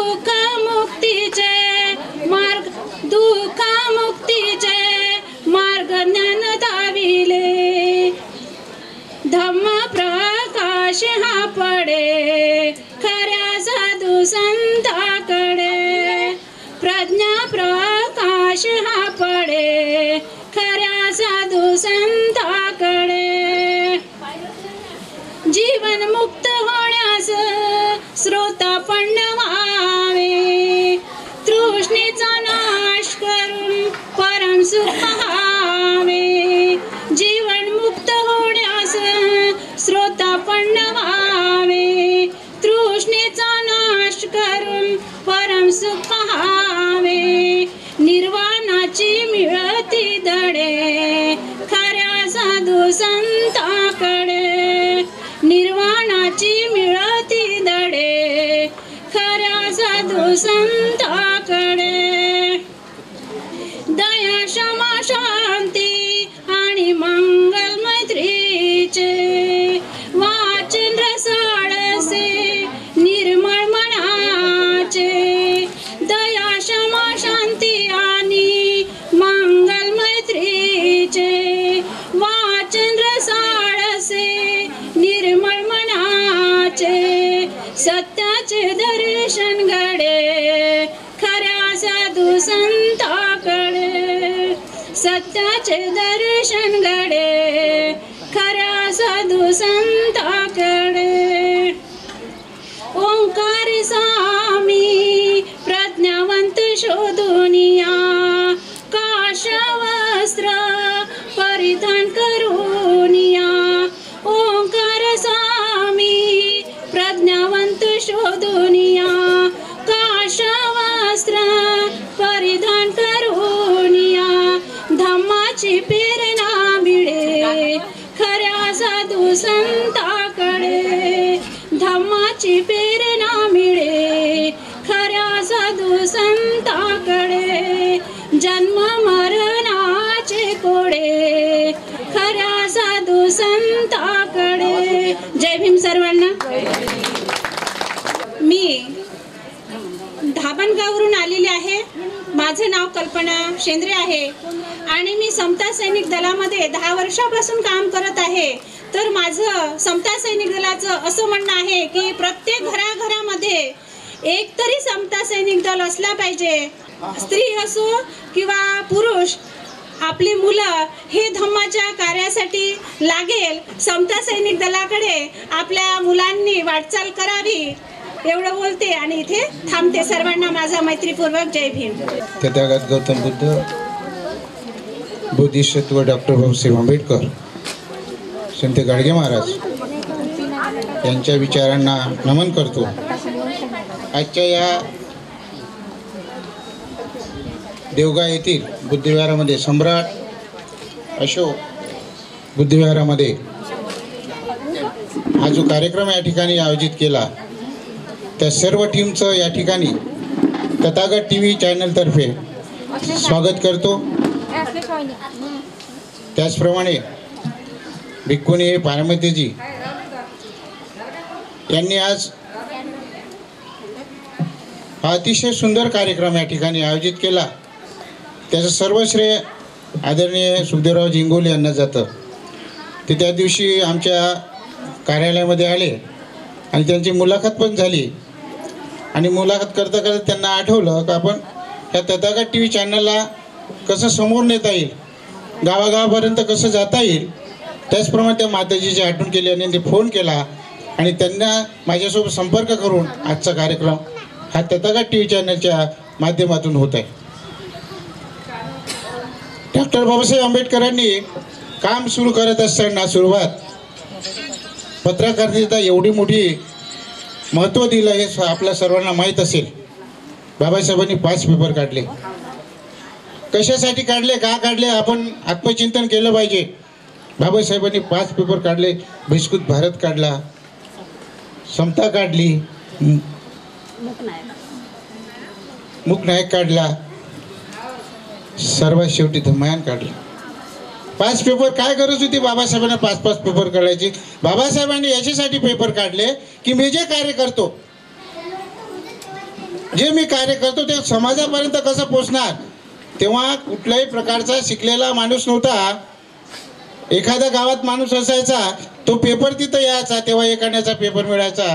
दुःखमुक्तीचे मार्ग ज्ञान दाविले, धम्म प्रकाश हा पडे खऱ्या साधू संताकडे, प्रज्ञा प्रकाश हा पडे खऱ्या साधू संताकडे. जीवन मुक्त होण्यास स्रोतापन्न व्हावे, तृष्णेचा नाश करून परम सुख पाहावे. जीवन मुक्त होण्यास स्रोतापन्न व्हावे, तृष्णेचा नाश करून परम सुख पाहावे. निर्वाणाची मिळती धडे खऱ्या साधू संताकडे, निर्वाणाची मिळती धडे खऱ्या साधू संताकडे. दया क्षमा शांती आणि मंगल मैत्रीचे वाचन रसाळसे निर्मळ मनाचे. दया क्षमा शांती आणि मंगल मैत्रीचे वाचन रसाळसे निर्मळ मनाचे. सत्याचे दर्शन घडे खऱ्या साधू संताकडे, सत्याचे दर्शन घडे खऱ्या साधू संताकडे. ओंकार स्वामी प्रज्ञावंत शोधुनिया, काशवस्त्र परिधान करूनिया. ओंकार स्वामी प्रज्ञावंत शोधुनिया, काशवस्त्र परिधान करूनिया. धम्माची प्रेरणा मिळे खऱ्या साधू संताकडे, धम्माची प्रेरणा मिळे खऱ्या साधू संताकडे. जन्म मरणाचे कोडे खऱ्या साधू संताकडे. जय भीम सर्वांना. मी धामणगाववरून आलेली आहे. माझे नाव कल्पना शेंद्रे आहे आणि मी समता सैनिक दलामध्ये 10 वर्षापासून काम करत आहे. तर माझं समता सैनिक दलाचं असं म्हणणं आहे की प्रत्येक घराघरामध्ये एक तरी समता सैनिक दल असला पाहिजे. स्त्री असो किंवा पुरुष, आपली मुलं हे धम्माच्या कार्यासाठी लागेल. समता सैनिक दलाकडे आपल्या मुलांनी वाटचाल करावी एवढं बोलते आणि इथे थांबते. सर्वांना माझा मैत्रीपूर्वक जय भीम. तथागत गौतम बुद्ध, बोधिसत्व डॉक्टर बाबासाहेब आंबेडकर, संत गाडगे महाराज यांच्या विचारांना नमन करतो. आजच्या या देवगाव येथील बुद्धविहारामध्ये, सम्राट अशोक बुद्धविहारामध्ये हा जो कार्यक्रम या ठिकाणी आयोजित केला, त्या सर्व टीमचं या ठिकाणी तथागत TV चॅनलतर्फे स्वागत करतो. त्याचप्रमाणे भिक्खुनी पार्वतीजी यांनी आज हा अतिशय सुंदर कार्यक्रम या ठिकाणी आयोजित केला. त्याचं सर्व श्रेय आदरणीय सुखदेवराव इंगोले यांना जातं. ते त्या दिवशी आमच्या कार्यालयामध्ये आले आणि त्यांची मुलाखत पण झाली. आणि मुलाखत करता करता त्यांना आठवलं का आपण ह्या तथागत TV चॅनलला कसं समोर नेता येईल, गावागावापर्यंत कसं जाता येईल. त्याचप्रमाणे त्या माताजीची आठवण केली आणि ते फोन केला आणि त्यांना माझ्यासोबत संपर्क करून आजचा कार्यक्रम हा तथागत TV चॅनलच्या माध्यमातून होत आहे. डॉक्टर बाबासाहेब आंबेडकरांनी काम सुरू करत असताना सुरुवात पत्रकारिता एवढी मोठी महत्त्व दिलं हे आपल्या सर्वांना माहीत असेल. बाबासाहेबांनी 5 पेपर काढले. कशासाठी काढले, का काढले, आपण आत्मचिंतन केलं पाहिजे. बाबासाहेबांनी 5 पेपर काढले. बहिष्कृत भारत काढला, समता काढली, मूकनायक काढला, सर्वात शेवटी धम्मयान काढला. 5 पेपर काय गरज होती बाबासाहेबांना 5-5 पेपर काढायची. बाबासाहेबांनी याच्यासाठी पेपर काढले की मी जे कार्य करतो जे मी कार्य करतो ते समाजापर्यंत कसं पोचणार. तेव्हा कुठल्याही प्रकारचा शिकलेला माणूस नव्हता. एखाद्या गावात माणूस असायचा, तो पेपर तिथं यायचा, तेव्हा एक आण्याचा पेपर मिळायचा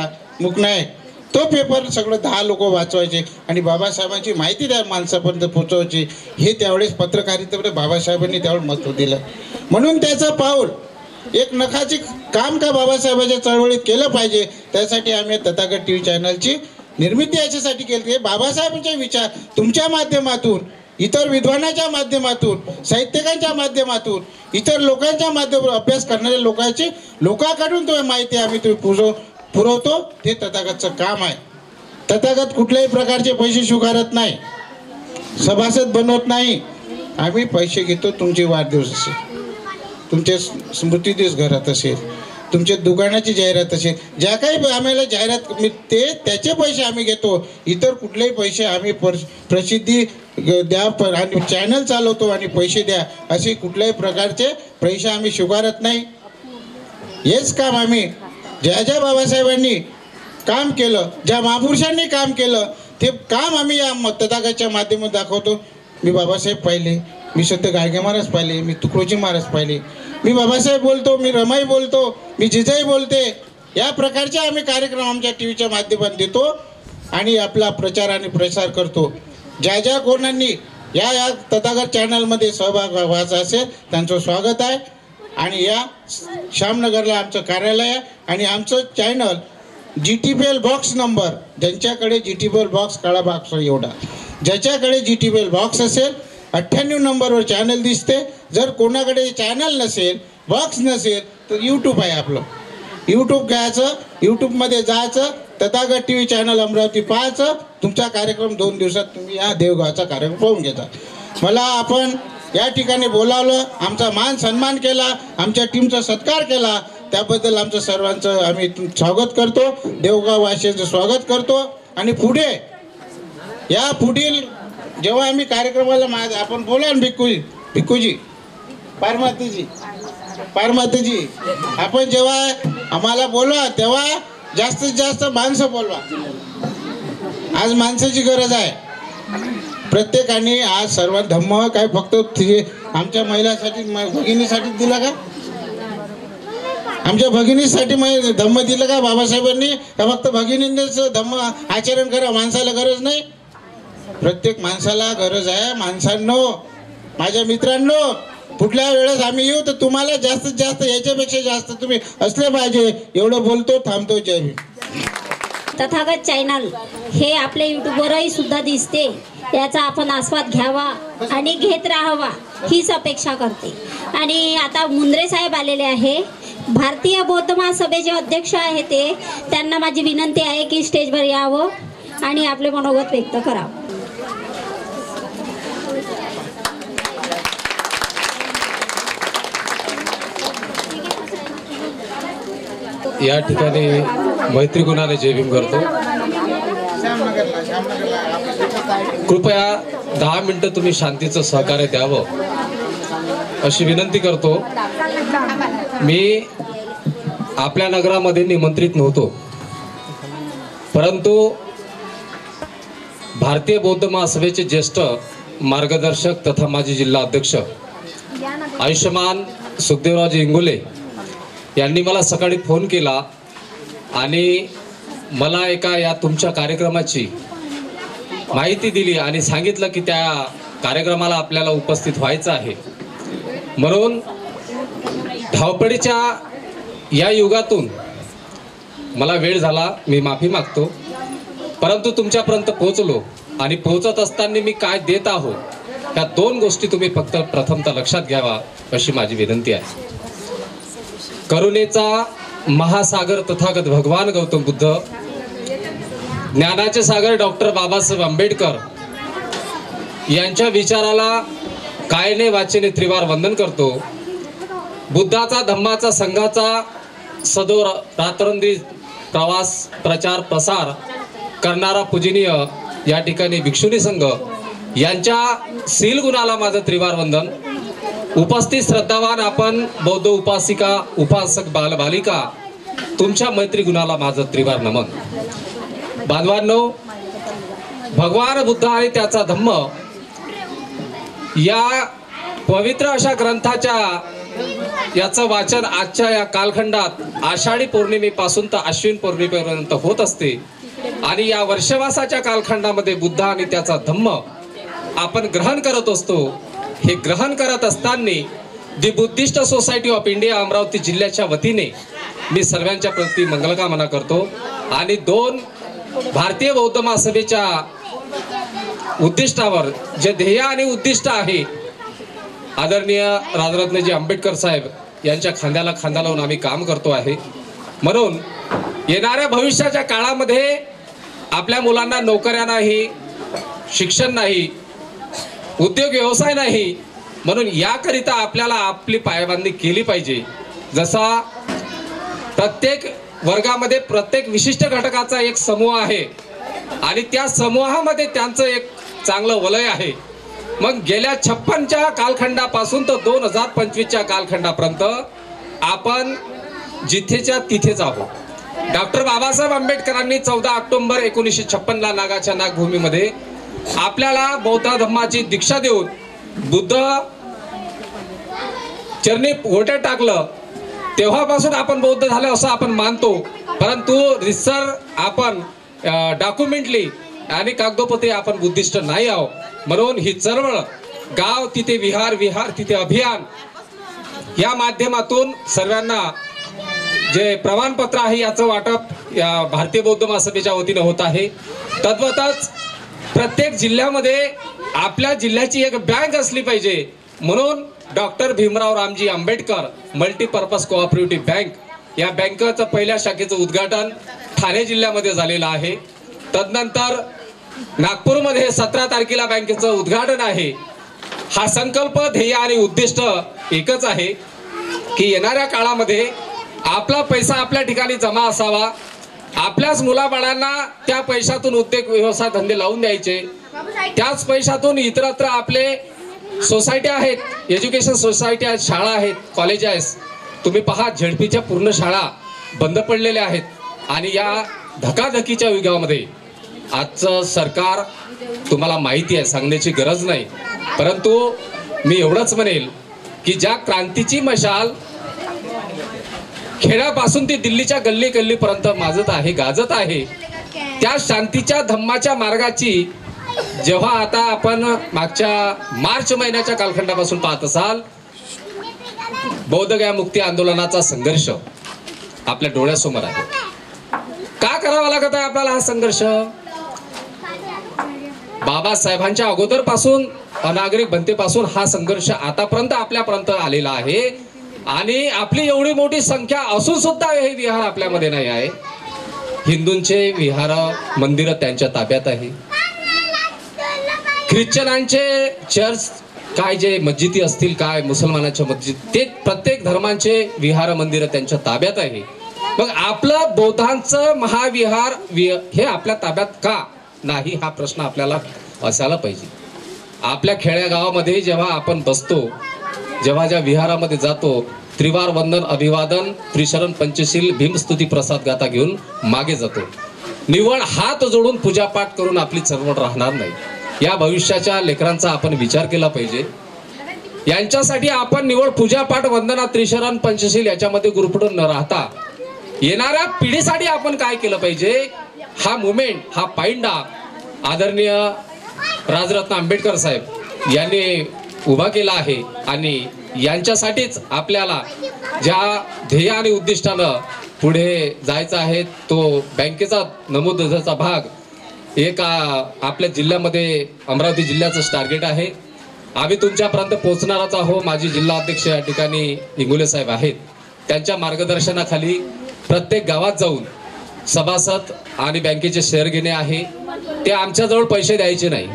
मुकनायक. तो पेपर सगळं 10 लोक वाचवायचे आणि बाबासाहेबांची माहिती त्या माणसापर्यंत पोचवायची. हे त्यावेळेस पत्रकारितेकडे बाबासाहेबांनी त्यावेळेस महत्त्व दिलं. म्हणून त्याचं पाऊल एक नखाचे काम का बाबासाहेबांच्या चळवळीत केलं पाहिजे, त्यासाठी आम्ही तथागत TV चॅनलची निर्मिती याच्यासाठी केली. बाबासाहेबांचे विचार तुमच्या माध्यमातून, इतर विद्वानाच्या माध्यमातून, साहित्यिकांच्या माध्यमातून, इतर लोकांच्या माध्यमातून, अभ्यास करणाऱ्या लोकांकडून तुम्ही माहिती आम्ही तुम्ही पुरवतो. ते तथागतचं काम आहे. तथागत कुठल्याही प्रकारचे पैसे स्वीकारत नाही, सभासद बनवत नाही. आम्ही पैसे घेतो तुमचे वाढदिवस असेल, तुमचे स्मृतिदिवस घरात असेल, तुमच्या दुकानाची जाहिरात असेल, ज्या काही आम्हाला जाहिरात मिळते त्याचे पैसे आम्ही घेतो. इतर कुठलेही पैसे आम्ही प्रसिद्धी द्या आणि चॅनल चालवतो आणि पैसे द्या असे कुठल्याही प्रकारचे पैसे आम्ही स्वीकारत नाही. हेच काम आम्ही ज्या बाबासाहेबांनी काम केलं, ज्या महापुरुषांनी काम केलं, ते काम आम्ही या तथागतच्या माध्यमातून दाखवतो. मी बाबासाहेब पाहिले, मी सत्य गाडगे महाराज पाहिले, मी तुकडोजी महाराज पाहिले, मी बाबासाहेब बोलतो, मी रमाई बोलतो, मी जिजाई बोलते. या प्रकारचे आम्ही कार्यक्रम आमच्या TVच्या माध्यमातून देतो आणि आपला प्रचार आणि प्रसार करतो. ज्या कोणांनी या तथागत चॅनलमध्ये सहभाग व्हायचा असेल त्यांचं स्वागत आहे. आणि या श्यामनगरला आमचं कार्यालय आहे आणि आमचं चॅनल GTPL बॉक्स नंबर, ज्यांच्याकडे GTPL बॉक्स काळा बॉक्स एवढा, ज्याच्याकडे GTPL बॉक्स असेल 98 नंबरवर चॅनल दिसते. जर कोणाकडे चॅनल नसेल, बॉक्स नसेल, तर यूट्यूब आहे आपलं. यूट्यूब घ्यायचं, यूट्यूबमध्ये जायचं, तथागत TV चॅनल अमरावती पाहायचं. तुमचा कार्यक्रम 2 दिवसात तुम्ही या देवगावचा कार्यक्रम पाहून घेता. मला आपण या ठिकाणी बोलावलं, आमचा मान सन्मान केला, आमच्या टीमचा सत्कार केला, त्याबद्दल आमचं सर्वांचं आम्ही स्वागत करतो. देवगाव वासियांचं स्वागत करतो. आणि पुढे या पुढील जेव्हा आम्ही कार्यक्रमाला आपण बोला ना भिक्खूजी पारमातीजी आपण जेव्हा आम्हाला बोलवा तेव्हा जास्तीत जास्त माणसं बोलवा. आज माणसाची गरज आहे प्रत्येकाने. आज सर्व धम्म काय फक्त आमच्या महिलासाठी भगिनीसाठी दिला का? आमच्या भगिनीसाठी धम्म दिलं का बाबासाहेबांनी? फक्त भगिनींनीच धम्म आचरण करा, माणसाला गरज नाही? प्रत्येक माणसाला गरज आहे. माणसांनो, माझ्या मित्रांनो, कुठल्या वेळेस आम्ही येऊ तर तुम्हाला जास्तीत जास्त याच्यापेक्षा जास्त तुम्ही असले पाहिजे. एवढं बोलतो, थांबतो. जय भीम. तथागत चॅनल हे आपल्या यूट्यूबवरही सुद्धा दिसते. याचा आपण आस्वाद घ्यावा आणि घेत राहावा हीच अपेक्षा करते. आणि आता मुंद्रे साहेब आलेले आहे, भारतीय बौद्ध महासभेचे अध्यक्ष आहे ते. त्यांना माझी विनंती आहे की स्टेजवर यावं आणि आपले मनोगत व्यक्त करावं. या ठिकाणी मैत्री गुणाने जय भीम करतो. कृपया 10 मिनिटं तुम्ही शांतीचं सहकार्य द्यावं अशी विनंती करतो. मी आपल्या नगरामध्ये निमंत्रित नव्हतो, परंतु भारतीय बौद्ध महासभेचे ज्येष्ठ मार्गदर्शक तथा माजी जिल्हा अध्यक्ष आयुष्यमान सुखदेवरावजी इंगोले यांनी मला सकाळी फोन केला आणि मला एका या तुमच्या कार्यक्रमाची माहिती दिली आणि सांगितलं की त्या कार्यक्रमाला आपल्याला उपस्थित व्हायचं आहे. म्हणून धावपळीच्या या युगातून मला वेळ झाला, मी माफी मागतो. परंतु तुमच्यापर्यंत पोहोचलो आणि पोहोचत असताना मी काय देत आहो त्या 2 गोष्टी तुम्ही फक्त प्रथमतः लक्षात घ्यावा अशी माझी विनंती आहे. करुणेचा महासागर तथागत भगवान गौतम बुद्ध, ज्ञानाचे सागर डॉक्टर बाबासाहेब आंबेडकर यांच्या विचाराला कायने वाचेने त्रिवार वंदन करतो. बुद्धाचा, धम्माचा, संघाचा सदो रात्रंदी प्रवास, प्रचार, प्रसार करणारा पूजनीय या ठिकाणी भिक्षुनी संघ यांच्या शील गुणाला माझं त्रिवार वंदन. उपस्थित श्रद्धावान आपण बौद्ध उपासिका, उपासक, बालबालिका, तुमच्या मैत्री गुणाला माझं त्रिवार नमन. बांधवांनो, भगवान बुद्ध आणि त्याचा धम्म या पवित्र अशा ग्रंथाच्या याचं वाचन आजच्या या कालखंडात आषाढी पौर्णिमेपासून तर अश्विन पौर्णिमेपर्यंत होत असते. आणि या वर्षवासाच्या कालखंडामध्ये बुद्ध आणि त्याचा धम्म आपण ग्रहण करत असतो. हे ग्रहण करत असताना दी Buddhist society of India Amravati जिल्ह्याच्या वतीने मी सर्वांच्या प्रती मंगलकामना करतो. आणि 2 भारतीय बौद्ध महासभेच्या उद्दिष्टावर जे ध्येय आणि उद्दिष्ट आहे, आदरणीय राजरत्नजी आंबेडकर साहेब यांच्या खांद्याला खांदा लावून आम्ही काम करतो आहे. म्हणून येणाऱ्या भविष्याच्या काळामध्ये आपल्या मुलांना नोकऱ्या नाही, शिक्षण नाही, उद्योग व्यवसाय नाही, म्हणून याकरिता आपल्याला आपली पायबांधणी केली पाहिजे. जसा प्रत्येक वर्गामध्ये प्रत्येक विशिष्ट घटकाचा एक समूह आहे आणि त्या समूहामध्ये त्यांचं एक चांगलं वलय आहे. मग गेल्या 56च्या कालखंडापासून तर 2025च्या कालखंडापर्यंत आपण जिथेच्या तिथेच आहोत. डॉक्टर बाबासाहेब आंबेडकरांनी 14 ऑक्टोबर 1956ला नागाच्या नागभूमीमध्ये आपल्याला बौद्ध धम्माची दीक्षा देऊन बुद्ध चरणी ओटे टाकलं. तेव्हापासून आपण बौद्ध झाले असं आपण मानतो, परंतु रिसर आपण डॉक्युमेंटली आणि कागदोपत्री आपण बुद्धिस्ट नाही आहोत. म्हणून ही चळवळ गाव तिथे विहार, विहार तिथे अभियान या माध्यमातून सर्वांना जे प्रमाणपत्र आहे याचं वाटप या भारतीय बौद्ध महासभेच्या वतीने होत आहे. तद्वतच प्रत्येक जिल्ह्यामध्ये आपल्या जिल्ह्याची एक बँक असली पाहिजे. म्हणून doctor Bhimrao Ramji Ambedkar multipurpose cooperative bank या बँकेचं पहिल्या शाखेचं उद्घाटन ठाणे जिल्ह्यामध्ये झालेलं आहे. तदनंतर नागपूरमध्ये 17 तारखेला बँकेचं उद्घाटन आहे. हा संकल्प, ध्येय आणि उद्दिष्ट एकच आहे की येणाऱ्या काळामध्ये आपला पैसा आपल्या ठिकाणी जमा असावा, आपल्याच मुलाबाळांना त्या पैशातून उद्योग व्यवसाय धंदे लावून द्यायचे, त्याच पैशातून इतरत्र आपले सोसायटी आहेत, एज्युकेशन सोसायटी आहेत, शाळा आहेत, कॉलेज आहेत. तुम्ही पहा झेडपीच्या पूर्ण शाळा बंद पडलेल्या आहेत. आणि या धकाधकीच्या युगामध्ये आजचं सरकार तुम्हाला माहिती आहे, सांगण्याची गरज नाही, परंतु मी एवढंच म्हणेल की ज्या क्रांतीची मशाल खेड्यापासून ती दिल्लीच्या गल्ली गल्लीपर्यंत माजत आहे, गाजत आहे, त्या शांतीच्या धम्माच्या मार्गाची जेव्हा आता आपण मागच्या मार्च महिन्याच्या कालखंडापासून पाहत असाल, बौद्धगया मुक्ती आंदोलनाचा संघर्ष आपल्या डोळ्यासमोर आहे. का करावा लागत आहे आपल्याला हा संघर्ष? बाबासाहेबांच्या अगोदर पासून अनागरिक बनतेपासून हा संघर्ष आतापर्यंत आपल्यापर्यंत आलेला आहे. आणि आपली एवढी मोठी संख्या असून सुद्धा हे विहार आपल्यामध्ये नाही आहे. हिंदूंचे विहार मंदिर त्यांच्या ताब्यात आहे, ख्रिश्चनांचे चर्च काय जे मस्जिदी असतील, काय मुसलमानांच्या मस्जिद, ते प्रत्येक धर्मांचे विहार मंदिर त्यांच्या ताब्यात आहे. मग आपलं बौद्धांचं महाविहार हे आपल्या ताब्यात का नाही हा प्रश्न आपल्याला असायला पाहिजे. आपल्या खेड्या गावामध्ये जेव्हा आपण बसतो, जेव्हा ज्या विहारामध्ये जातो, त्रिवार वंदन अभिवादन त्रिशरण पंचशील भीमस्तुती प्रसाद गाथा घेऊन मागे जातो. निव्वळ हात जोडून पूजापाठ करून आपली चळवळ राहणार नाही. या भविष्याच्या लेकरांचा आपण विचार केला पाहिजे. यांच्यासाठी आपण निव्वळ पूजापाठ वंदना त्रिशरण पंचशील याच्यामध्ये गुरफटून न राहता येणाऱ्या पिढीसाठी आपण काय केलं पाहिजे, हा मुवमेंट, हा पायंडा आदरणीय राजरत्न आंबेडकर साहेब यांनी उभा केला आहे. आणि यांच्यासाठीच आपल्याला ज्या ध्येय आणि उद्दिष्टानं पुढे जायचं आहे, तो बँकेचा नमूदचा भाग एक आपल्या जिल्ह्यामध्ये अमरावती जिल्ह्याचं टार्गेट आहे. आम्ही तुमच्यापर्यंत पोहोचणारच आहोत. माझी जिल्हा अध्यक्ष या ठिकाणी इंगोले साहेब आहेत, त्यांच्या मार्गदर्शनाखाली प्रत्येक गावात जाऊन सभासद आणि बँकेचे शेअर घेणे आहे. ते आमच्याजवळ पैसे द्यायचे नाही,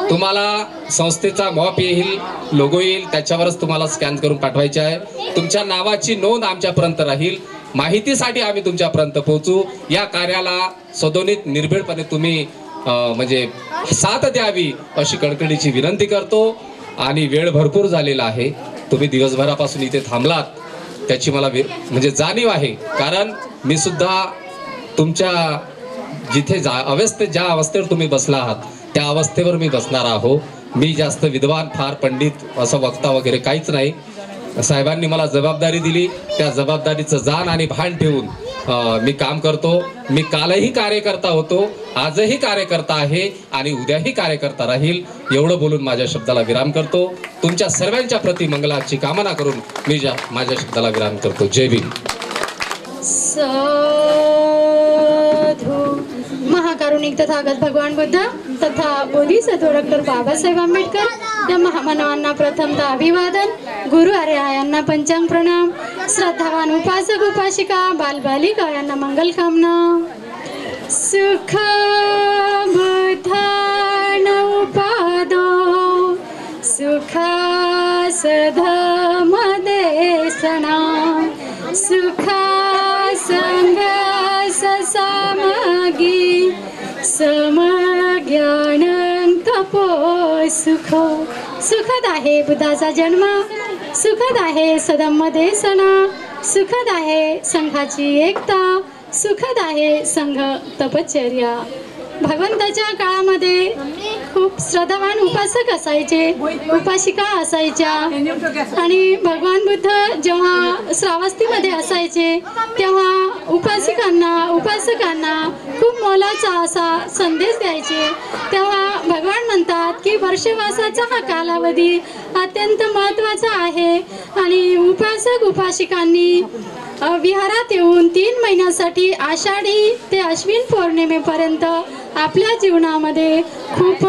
तुम्हाला संस्थेचा मॉप येईल, लोगो येईल, त्याच्यावरच तुम्हाला स्कॅन करून पाठवायचे आहे. तुमच्या नावाची नोंद आमच्यापर्यंत राहील. माहितीसाठी आम्ही तुमच्यापर्यंत पोहोचू. या कार्याला सदोदित निर्भीडपणे तुम्ही म्हणजे साथ द्यावी अशी कळकळीची विनंती करतो. आणि वेळ भरपूर झालेला आहे, तुम्ही दिवसभरापासून इथे थांबलात त्याची मला म्हणजे जाणीव आहे. कारण मी सुद्धा तुमच्या जिथे ज्या अवस्थेवर तुम्ही बसला आहात त्या अवस्थेवर मी बसणार आहो. मी जास्त विद्वान, फार पंडित असं वक्ता वगैरे काहीच नाही. साहेबांनी मला जबाबदारी दिली, त्या जबाबदारीचं जाण आणि भान ठेवून मी काम करतो. मी कालही कार्यकर्ता होतो, आजही कार्यकर्ता आहे आणि उद्याही कार्यकर्ता राहील. एवढं बोलून माझ्या शब्दाला विराम करतो. तुमच्या सर्वांच्या प्रति मंगलाची कामना करून मी माझ्या शब्दाला विराम करतो. जय भीम. महाकारुणिक तथागत भगवान बुद्ध तथा बोधिसत्व डॉक्टर बाबासाहेब आंबेडकर या महामानवांना प्रथमतः अभिवादन. गुरु आर्या यांना पंचांग प्रणाम. श्रद्धावान उपासक उपासिका बालबालिका यांना मंगल कामना. सुख बुद्धान उपादो सुख सधम देसना सुख संग ससामगी समज्ञान तपो सुख. सुखद आहे बुद्धाचा जन्म, सुखद आहे सधम्म देसना, सुखद आहे संघाची एकता, सुखद आहे संघ तपश्चर्या. भगवंताच्या काळामध्ये खूप श्रद्धावान उपासक असायचे, उपासिका असायच्या. आणि भगवान बुद्ध जेव्हा श्रावस्तीमध्ये असायचे तेव्हा उपासकांना खूप मोलाचा असा संदेश द्यायचे. तेव्हा भगवान म्हणतात की वर्षवासाचा हा कालावधी अत्यंत महत्त्वाचा आहे आणि उपासक उपासिकांनी विहारात येऊन 3 महिन्यासाठी आषाढी ते अश्विन पौर्णिमेपर्यंत आपल्या जीवनामध्ये खूप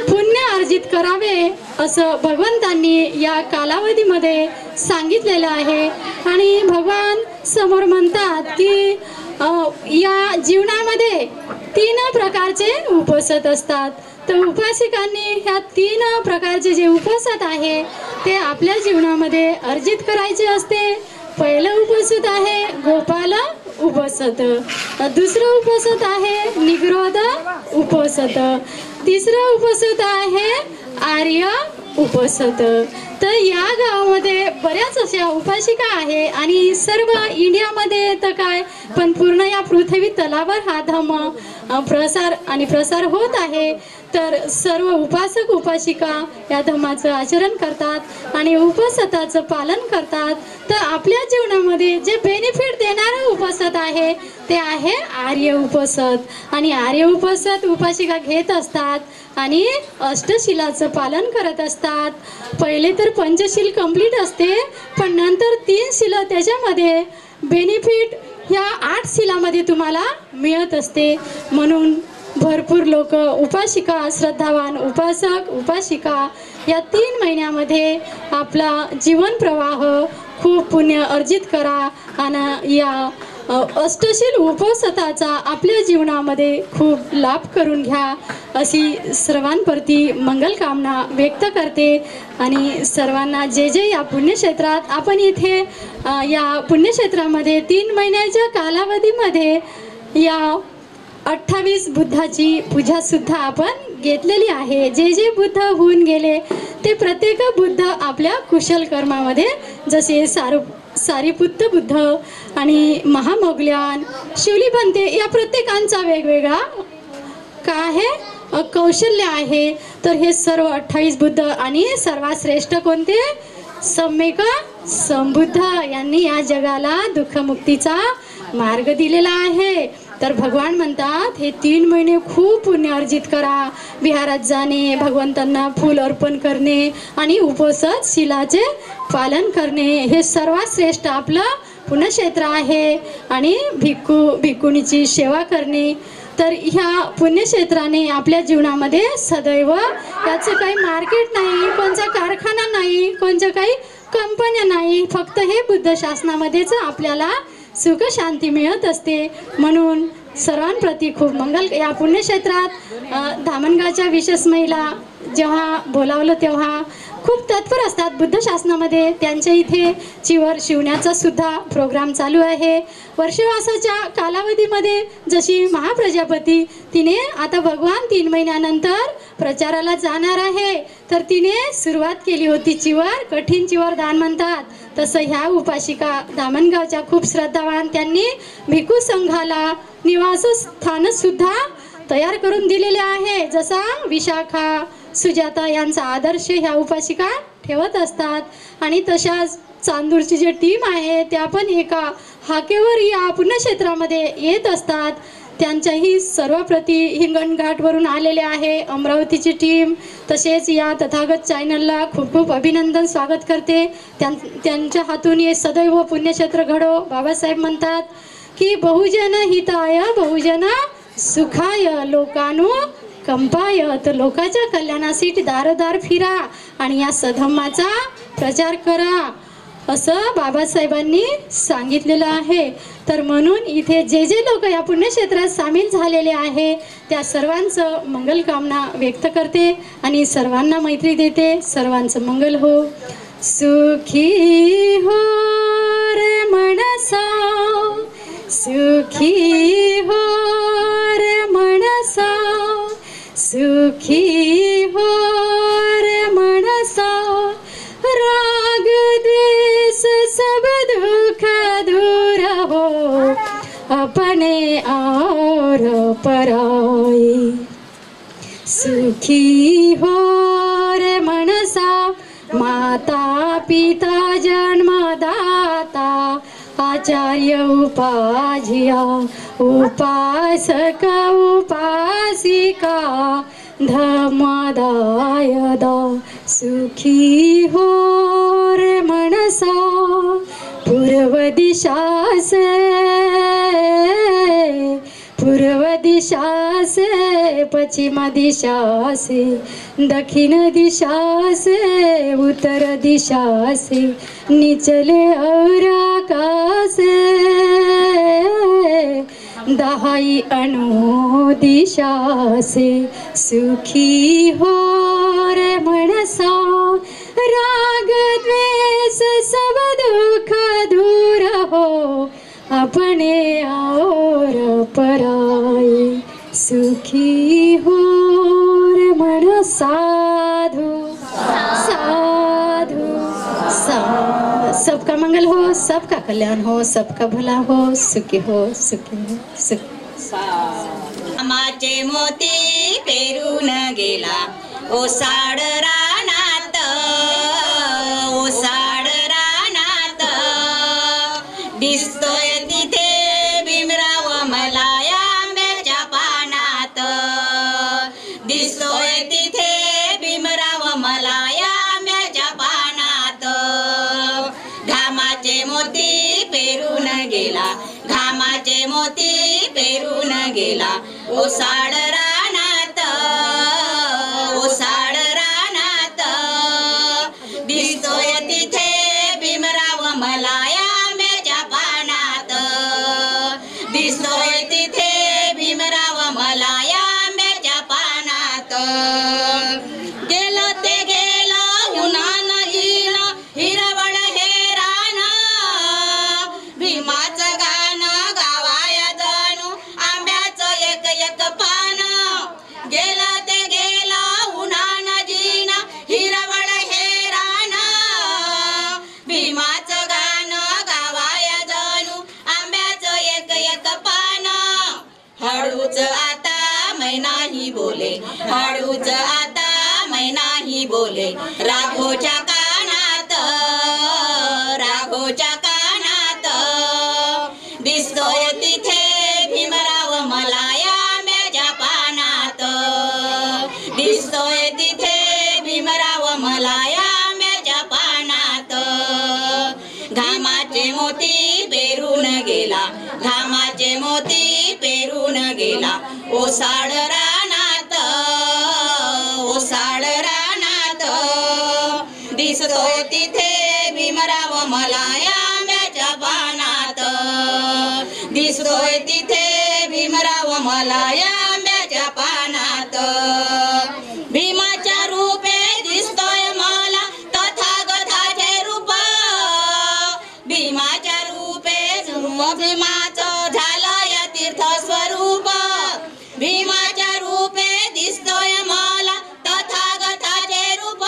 पुण्य अर्जित करावे असं भगवंतांनी या कालावधीमध्ये सांगितलेलं आहे. आणि भगवान समोर म्हणतात की या जीवनामध्ये 3 प्रकारचे उपसत असतात. तर उपासिकांनी ह्या 3 प्रकारचे जे उपसत आहे ते आपल्या जीवनामध्ये अर्जित करायचे असते. पहिलं उपसत आहे गोपाल उपसत, दुसरं उपसत आहे निग्रोध उपसत, तिसरं उपसत आहे आर्य उपसत. तर या गावामध्ये बऱ्याच अशा उपासिका आहे आणि सर्व इंडियामध्ये तर काय पण पूर्ण या पृथ्वी तलावर हा धम्म प्रसार होत आहे. तर सर्व उपासक उपासिका या धम्माचं आचरण करतात आणि उपसताचं पालन करतात. तर आपल्या जीवनामध्ये जे बेनिफिट देणारं उपसत आहे ते आहे आर्य उपसत. आणि आर्य उपसत उपासिका घेत असतात आणि अष्टशिलाचं पालन करत असतात. पहिले तर पंचशील कंप्लीट असते, पण नंतर 3 शिला त्याच्यामध्ये बेनिफिट ह्या 8 शिलामध्ये तुम्हाला मिळत असते. म्हणून भरपूर लोक उपासिका, श्रद्धावान उपासक उपासिका या 3 महिन्यामध्ये आपला जीवन प्रवाह खूप पुण्य अर्जित करा आणि या अष्टशील उपसताचा आपल्या जीवनामध्ये खूप लाभ करून घ्या अशी सर्वांप्रती मंगल कामना व्यक्त करते. आणि सर्वांना जे जे या पुण्यक्षेत्रात आपण इथे या पुण्यक्षेत्रामध्ये 3 महिन्याच्या कालावधीमध्ये या 28 बुद्धाची पूजा सुद्धा आपण घेतलेली आहे. जे जे बुद्ध होऊन गेले ते प्रत्येक बुद्ध आपल्या कुशल कर्मामध्ये जसे सारीपुत्त बुद्ध आणि महामौगल्यान, शिवलीभंते या प्रत्येकांचा वेगवेगळा काय आहे कौशल्य आहे. तर हे सर्व 28 बुद्ध आणि सर्वात श्रेष्ठ कोणते सम्यक संबुद्ध यांनी या जगाला दुःखमुक्तीचा मार्ग दिलेला आहे. तर भगवान म्हणतात हे 3 महिने खूप पुण्य अर्जित करा. विहारात जाणे, भगवंतांना फूल अर्पण करणे आणि उपसत शिलाचे पालन करणे हे सर्वात श्रेष्ठ आपलं पुण्यक्षेत्र आहे. आणि भिक्खुनीची सेवा करणे. तर ह्या पुण्यक्षेत्राने आपल्या जीवनामध्ये सदैव याचं काही मार्केट नाही, कोणचा कारखाना नाही, कोणत्या काही कंपन्या नाही, फक्त हे बुद्ध शासनामध्येच आपल्याला सुख शांती मिळत असते. म्हणून सर्वांप्रती खूप मंगल. या पुण्यक्षेत्रात धामणगावच्या विशेष महिला जेव्हा बोलावलं तेव्हा खूप तत्पर असतात बुद्ध शासनामध्ये. त्यांच्या इथे चिवर शिवण्याचा सुद्धा प्रोग्राम चालू आहे. वर्षवासाच्या कालावधीमध्ये जशी महाप्रजापती तिने आता भगवान 3 महिन्यानंतर प्रचाराला जाणार आहे तर तिने सुरुवात केली होती चिवर, कठीण चिवर दान म्हणतात. तसं ह्या उपासिका धामणगावच्या खूप श्रद्धावान त्यांनी भिक्खू संघाला निवासस्थान सुद्धा तयार करून दिलेले आहे. जसा विशाखा सुजाता यांचा आदर्श ह्या उपासिका ठेवत असतात आणि तशाच चांदूरची जी टीम आहे त्या पण एका हाकेवर या पुण्यक्षेत्रामध्ये येत असतात. त्यांच्याही सर्व प्रति हिंगणघाटवरून आलेले आहे. अमरावतीची टीम तसेच या तथागत चॅनलला खूप खूप अभिनंदन स्वागत करते. त्यांच्या हातून हे सदैव पुण्यक्षेत्र घडो. बाबासाहेब म्हणतात की बहुजन हिताय बहुजन सुखाय लोकानु कंपाय. तर लोकांच्या कल्याणासाठी दारोदार फिरा आणि या सधम्माचा प्रचार करा असं बाबासाहेबांनी सांगितलेलं आहे. तर म्हणून इथे जे जे लोक या पुण्यक्षेत्रात सामील झालेले आहे त्या सर्वांचं मंगलकामना व्यक्त करते आणि सर्वांना मैत्री देते. सर्वांचं मंगल हो. सुखी हो रे मनसा सुखी हो रे मनसा सुखी हो रे मनसा राग द्वेष सब दुख दूर हो अपने और पराए. सुखी हो रे मनसा माता पिता जन्मदाता आचार्य उपाध्याय उपासक उपासिका धर्मदायदा. सुखी हो रे मनसा पूर्व दिशा से पश्चिम दिशा से दक्षिण दिशा से उत्तर दिशा से निचले और आकाश दहाई अनु दिशा से. सुखी हो रे मनसा राग द्वेष सब दुख दूर हो अपने और पराए. सुखी हो रे मन साधु साधु सबका मंगल हो सबका कल्याण हो सबका भला हो. सुखी हो सुखी हो सुखी. आमाचे मोती पेरून गेला ओसाड रानात ओसाड रानात दिसतोय तिथे भीमराव मला आंब्याच्या पानात दिसतोय तिथे भीमराव मला आंब्याच्या पानात. घामाचे मोती पेरून गेला घामाचे मोती पेरून गेला ओसाड रानात ओसाड रानात दिसतोय तिथे भीमराव मला आंब्याच्या पानात दिसतोय तिथे भीमराव मला आंब्याच्या पानात. गेलं ते गेलं उन्हानं येणं हिरवळ हे रान भीमाचं गाणं गावाया जणू आंब्याचं एक एक पान. गेलं ते गेलं उन्हानं येणं हिरवळ हे रान भीमाचं गाणं गावाया जणू आंब्याचं एक एक पान. हळूच आता मै नाही बोले हळूच आता मै नाही बोले राघोच्या कानात राघोच्या कानात दिसतोय तिथे भीमराव मला आंब्याच्या पानात दिसतोय तिथे भीमराव मला आंब्याच्या पानात. घामाचे मोती पेरून गेला घामाचे मोती पेरून गेला ओसाड रानात ओसाड रानात दिसतोय तिथे भीमराव मला आंब्याच्या पानात दिसतोय तिथे भीमराव मला आंब्याच्या पानात. भीमाच्या रूपे दिसतोय मला तथागताचे रूप भीमाच्या रूपे भीमाचं झालंय तीर्थ स्वरूप भीमाच्या रूपे दिसतोय मला तथागताचे रूप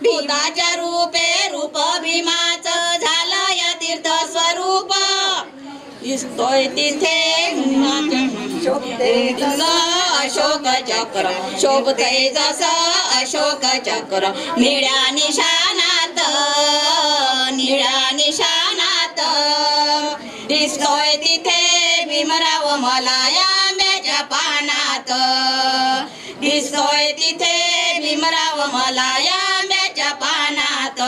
भीमाच्या रूपे रूप भीमाचं झालंय तीर्थ स्वरूप दिसतोय तिथे शोभते जसं अशोक चक्र, शोभते जसं अशोक चक्र, निळ्या निशाणात, निळ्या निशाणात दिसतोय तिथे भीमराव मला या आंब्याच्या पानात, दिसतोय तिथे भीमराव मला या आंब्याच्या पानात.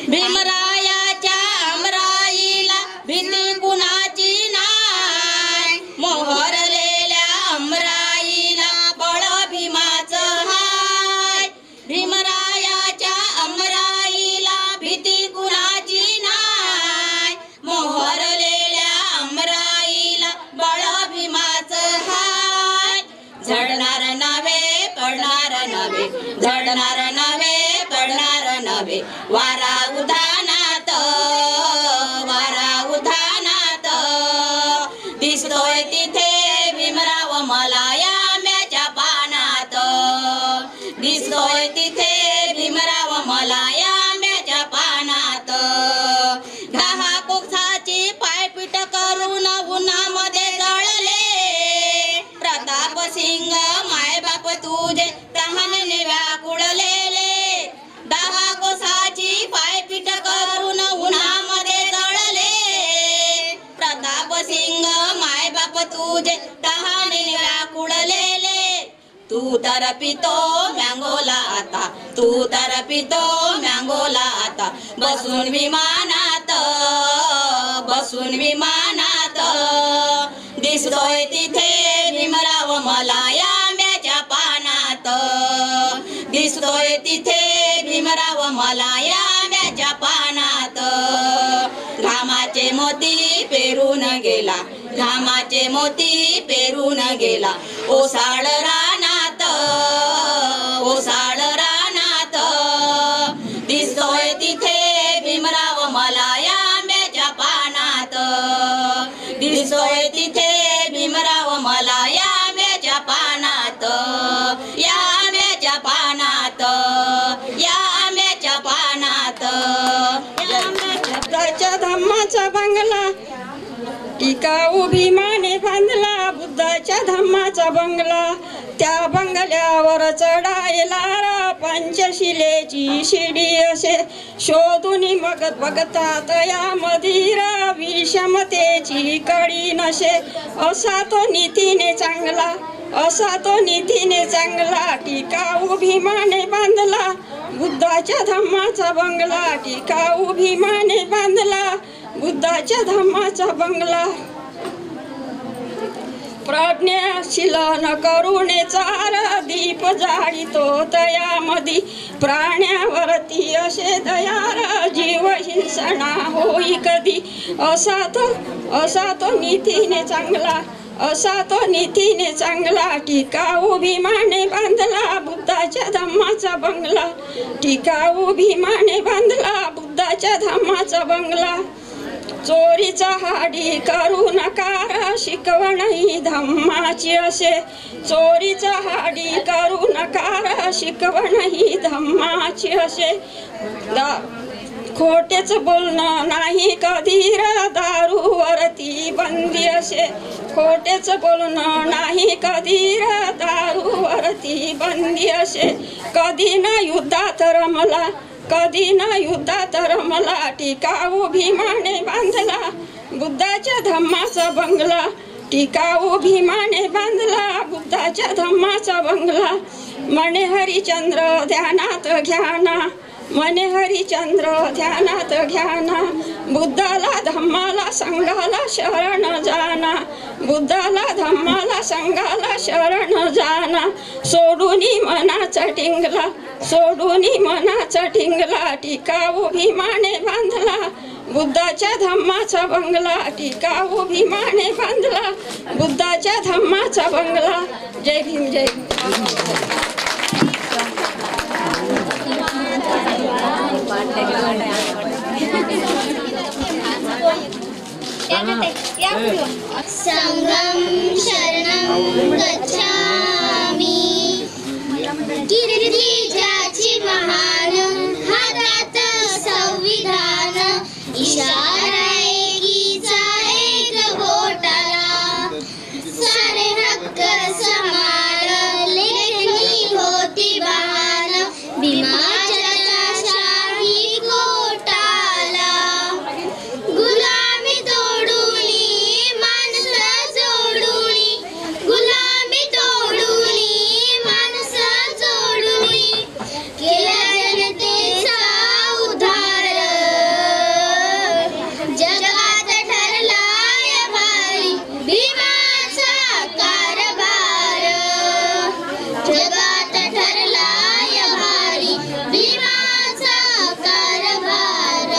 भीमरायाच्या अमराईला भीती कुणाची नाय, मोहरलेल्या अमराईला बळ भीमाचं हाय. भीमरायाच्या अमराईला भीती कुणाची नाय, मोहरलेल्या अमराईला बळ भीमाचं हाय. झडणार नव्हे पडणार नव्हे, झडणार नव्हे पडणार नव्हे, वारा उधानात, वारा उधानात दिसतोय तिथे भीमराव मला या आंब्याच्या पानात, दिसतोय तिथे भीमराव मला या आंब्याच्या पानात. दहा कोसाची पायपीट करून उन्हामध्ये जळले, प्रताप सिंग मायबाप तुझे तहानेने व्याकुळलेले. दहा कोसाची पायपीट करून उन्हामध्ये जळले, प्रताप सिंग मायबाप तुझे तहानेने व्याकुळलेले. तू तर पितो मँगोला आता, तू तर पितो मँगोला आता, बसून विमानात, बसून विमानात दिसतोय तिथे भीमराव मला या आंब्याच्या पानात, दिसतोय तिथे भीमराव मला या आंब्याच्या पानात. घामाचे मोती पेरून गेला, घामाचे मोती पेरून गेला, ओसाळ रानात, ओसाळ रानात दिसतोय तिथे भीमराव मला या आंब्याच्या पानात, दिसतोय तिथे भीमराव मला या आंब्याच्या पानात, या आंब्याच्या पानात, या आंब्याच्या पानात. बुद्धाच्या धम्माचा बंगला टिकाऊ भीमाने बांधला, बुद्धाच्या धम्माचा बंगला, त्या बंगल्यावर चढायला पंचशिलेची शिडी असे, शोधून बघत बघतात या मदिरा विषमतेची कडी नसे. असा तो नीतीने चांगला, असा तो नीतीने चांगला, टिकाऊ भीमाने बांधला, बुद्धाच्या धम्माचा बंगला, टिकाऊ भीमाने बांधला, बुद्धाच्या धम्माचा बंगला. प्रज्ञाशीलन करुणे चार दीप जाळीतो तयामधी, प्राण्यावरती असे दयार जीव हिंसणा होई कधी. असा तो नीतीने चांगला, असा तो नीतीने चांगला, टिकाऊ भीमाने बांधला, बुद्धाच्या धम्माचा बंगला, टिकाऊ भीमाने बांधला, बुद्धाच्या धम्माचा बंगला. चोरीचा हाडी करू नकार शिकवण ही धम्माची असे, चोरीचा हाडी करू नकार शिकवण ही धम्माची असे. खोटेच बोलणं नाही कधी दारूवरती बंदी असे, खोटेच बोलणं नाही कधी दारूवरती बंदी असे. कधी ना युद्धात रमला, कधी ना युद्धात रमला, टिकाऊ भीमाने बांधला, बुद्धाच्या धम्माचा बंगला, टिकाऊ भीमाने बांधला, बुद्धाच्या धम्माचा बंगला. मने हरिचंद्र ध्यानात घ्याना, मने हरिचंद्र ध्यानात घ्याना, बुद्धाला धम्माला संघाला शरण जाना, बुद्धाला धम्माला संघाला शरण जाना. सोडूनी मनाचा टिंगला, सोडूनी मनाचा टिंगला, टिकाऊ भीमाने बांधला, बुद्धाच्या धम्माचा बंगला, टिकाऊ भीमाने बांधला, बुद्धाच्या धम्माचा बंगला. जय भीम, जय भीम. संगम शरणं गच्छामि, कीर्ती ज्याची महान, हातात संविधान, इशारा एकीचा एक बोटाला. जगात ठरलाय भारी भीमाचा कारभार,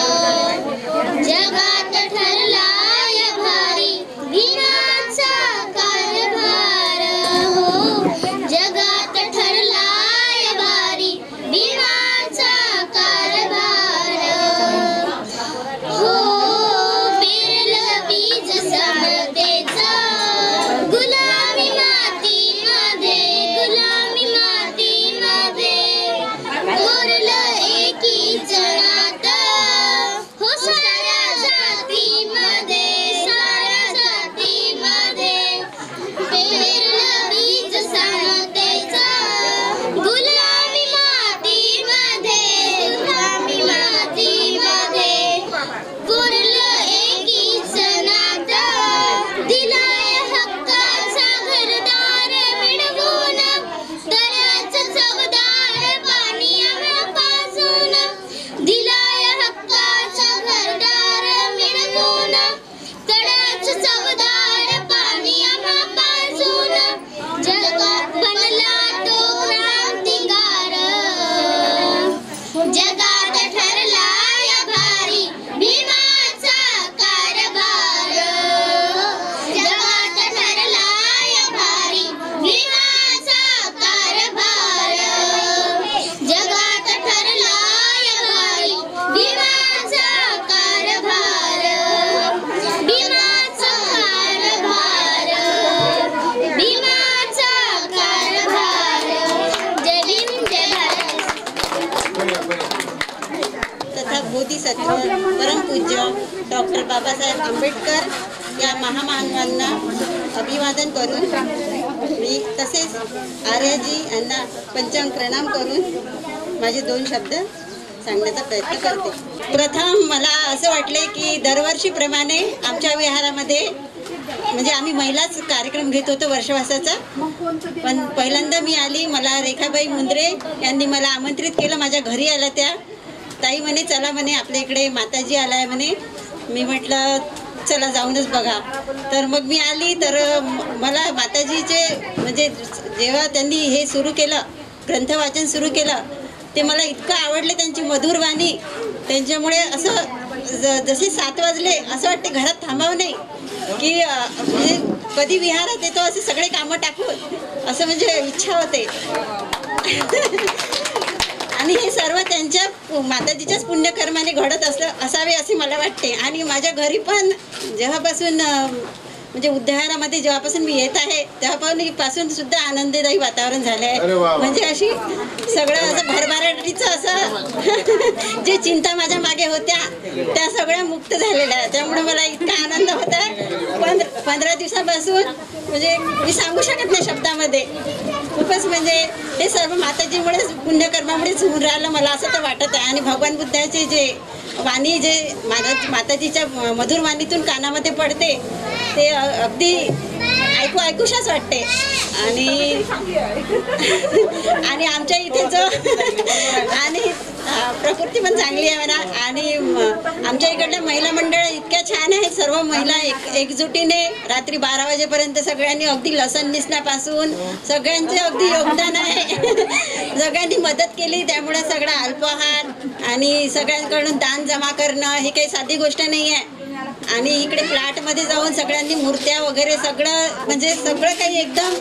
जगात ठरलाय भारी भीमाचा कारभार, हो जगात ठरलाय भारी भीमाचा कारभार, हो पेरलं बीज समतेचं गुलाबी मातीमध्ये, गुलाबी मातीमध्ये कोरलं एकीच नातं, हो साऱ्या जातीमध्ये, साऱ्या जातीमध्ये पेरलं बीज समतेचं गुलाबी मातीमध्ये, गुलाबी मातीमध्ये कोरलं एकीच नातं, दिलाय हक्काचा घरदार मिळवून, तळ्याचं चवदार पाणी आम्हा पाजून, दिलाय हक्काचा घरदार मिळवून, तळ्याचं चवदार पाणी आम्हा पाजून, जगात बनला तो क्रांतिकार, जगात ठरलाय भारी भीमाचा कारभार, जगात ठरलाय भारी भीमाचा कारभार, जगात ठरलाय भारी भीमाचा कारभार, भीमाचा कारभार, भीमाचा कारभार, जय भीम जय भारत. तथा बोधिसत्व परमपूज्य डॉक्टर बाबासाहेब आंबेडकर या महामानवांना अभिवादन करून मी तसेच आर्याजी यांना पंचांग प्रणाम करून माझे 2 शब्द सांगण्याचा प्रयत्न करते. प्रथम मला असं वाटले की दरवर्षीप्रमाणे आमच्या विहारामध्ये म्हणजे आम्ही महिलाच कार्यक्रम घेत होतो वर्षवासाचा, पण पहिल्यांदा मी आली. मला रेखाबाई मुंद्रे यांनी मला आमंत्रित केलं, माझ्या घरी आल्या त्या. ताई म्हणे चला म्हणे आपल्या इकडे माताजी आलाय म्हणे. मी म्हटलं चला जाऊनच बघा. तर मग मी आली तर मला माताजीचे म्हणजे जेव्हा त्यांनी हे सुरू केलं, ग्रंथ वाचन सुरू केलं, ते मला इतकं आवडले. त्यांची मधुर वाणी, त्यांच्यामुळे असं जसे 7 वाजले असं वाटते घरात थांबावं नाही की म्हणजे कधी विहारात येतो असे सगळे कामं टाकून असं म्हणजे इच्छा होते. आणि हे सर्व त्यांच्या माताजीच्याच पुण्यकर्माने घडत असावे असे मला वाटते. आणि माझ्या घरी पण जेव्हापासून म्हणजे उद्यानामध्ये जेव्हापासून मी येत आहे तेव्हापासून सुद्धा आनंददायी वातावरण झालं आहे. म्हणजे अशी सगळं असं भरभराटीचं असं जे चिंता माझ्या मागे होत्या त्या सगळ्या मुक्त झालेल्या आहे. त्यामुळे मला इतका आनंद होता. 15 दिवसापासून म्हणजे मी सांगू शकत नाही शब्दामध्ये. खूपच म्हणजे हे सर्व माताजीमुळेच पुण्यकर्मामुळेच होऊन राहिलं मला असं तर वाटत आहे. आणि भगवान बुद्धाचे जे वाणी जे माताजीच्या मधुर वाणीतून कानामध्ये पडते ते अगदी ऐकूशाच वाटते. आणि आमच्या इथे जो आणि प्रकृती पण चांगली आहे म्हणा. आणि आमच्या इकडल्या महिला मंडळ इतक्या छान आहेत. सर्व महिला एकजुटीने रात्री 12 वाजेपर्यंत सगळ्यांनी अगदी लसण निसण्यापासून सगळ्यांचे अगदी योगदान आहे. सगळ्यांनी मदत केली. त्यामुळे सगळा अल्पाहार आणि सगळ्यांकडून दान जमा करणं ही काही साधी गोष्ट नाही आहे. आणि इकडे फ्लॅटमध्ये जाऊन सगळ्यांनी मूर्त्या वगैरे सगळं म्हणजे सगळं काही एकदम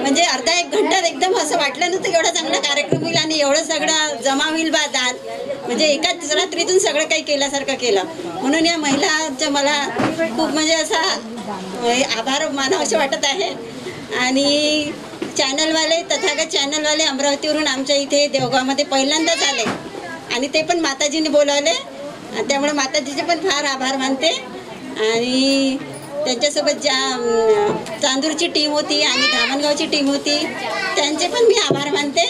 म्हणजे अर्धा 1 घंटा एकदम असं वाटलं नव्हतं एवढा चांगला कार्यक्रम होईल आणि एवढं सगळं जमा होईल बा दान. म्हणजे एकाच रात्रीतून सगळं काही केल्यासारखं केलं. म्हणून या महिलांचा मला खूप म्हणजे असा आभार मानावंसे वाटत आहे. आणि चॅनलवाले तथागत चॅनलवाले अमरावतीवरून आमच्या इथे देवगावमध्ये पहिल्यांदाच आले आणि ते पण माताजीने बोलावले. त्यामुळे माताजीचे पण फार आभार मानते. आणि त्यांच्यासोबत ज्या चांदूरची टीम होती आणि धामणगावची टीम होती त्यांचे पण मी आभार मानते.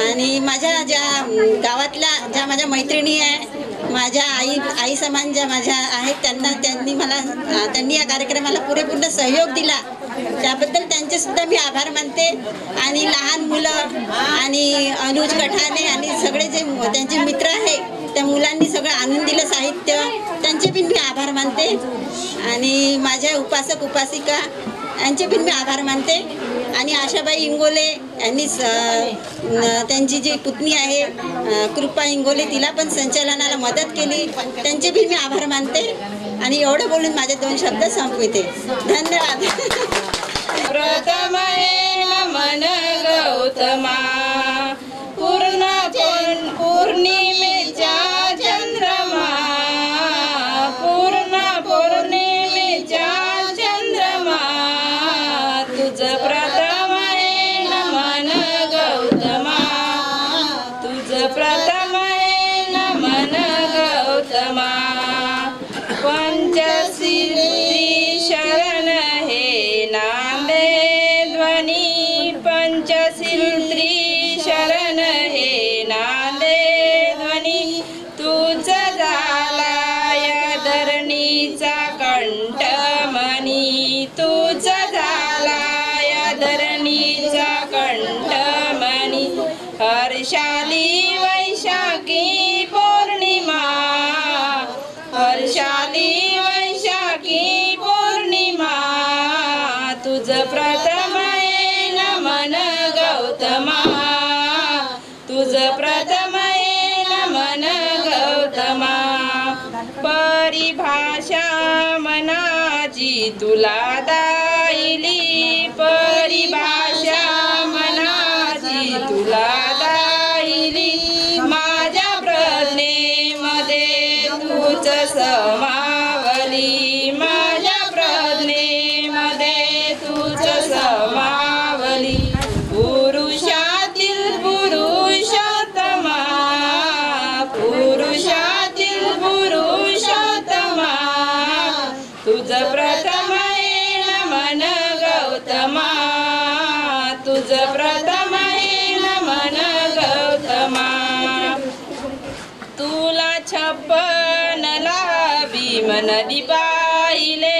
आणि माझ्या ज्या गावातल्या ज्या माझ्या मैत्रिणी आहे, माझ्या आई समान ज्या माझ्या आहेत त्यांनी या कार्यक्रमाला पुरेपूर्ण सहयोग दिला त्याबद्दल त्यांचे सुद्धा मी आभार मानते. आणि लहान मुलं आणि अनुज कठाने आणि सगळे जे त्यांचे मित्र आहे त्या मुलांनी सगळं आणून दिलं साहित्य, त्यांचे पण मी आभार मानते. आणि माझ्या उपासक उपासिका यांचे पण मी आभार मानते. आणि आशाबाई इंगोले यांनी त्यांची जी पुतणी आहे कृपा इंगोले तिला पण संचालनाला मदत केली, त्यांचे भी मी आभार मानते. आणि एवढं बोलून माझे 2 शब्द संपविते. धन्यवाद. प्रथम नमन गौतमा पौर्णिमेच्या चंद्रमा पौर्णिमेच्या चंद्रमा तुझ प्रथम नमन गौतमा तुझ प्रथम नमन गौतमा पंचशीली शरण हे नांदे ध्वनी पंचशील शरण हे नांदे ध्वनी तुझ झालाय धरणीचा कंठमणी तुझ झालाय धरणीचा कंठमणी हर्षाली वैशाखी पौर्णिमा हर्षाली वैशाखी पौर्णिमा तुझ प्रथम नमन गौतमा तुझ प्रथम नमन गौतमा परिभाषा मनाची तुला दायली परिभाषा मनाची तुला दायली माझ्या प्रज्ञेमध्ये तूच समावली माझ्या प्रज्ञेमध्ये तूच समावली पुरुषातील पुरुषोत्तमा पुरुषातील पुरुषोत्तमा तुझ प्रथम नमन गौतमा तुझ प्रथम नमन गौतमा तुला 56 लाभी मनदी पाहिले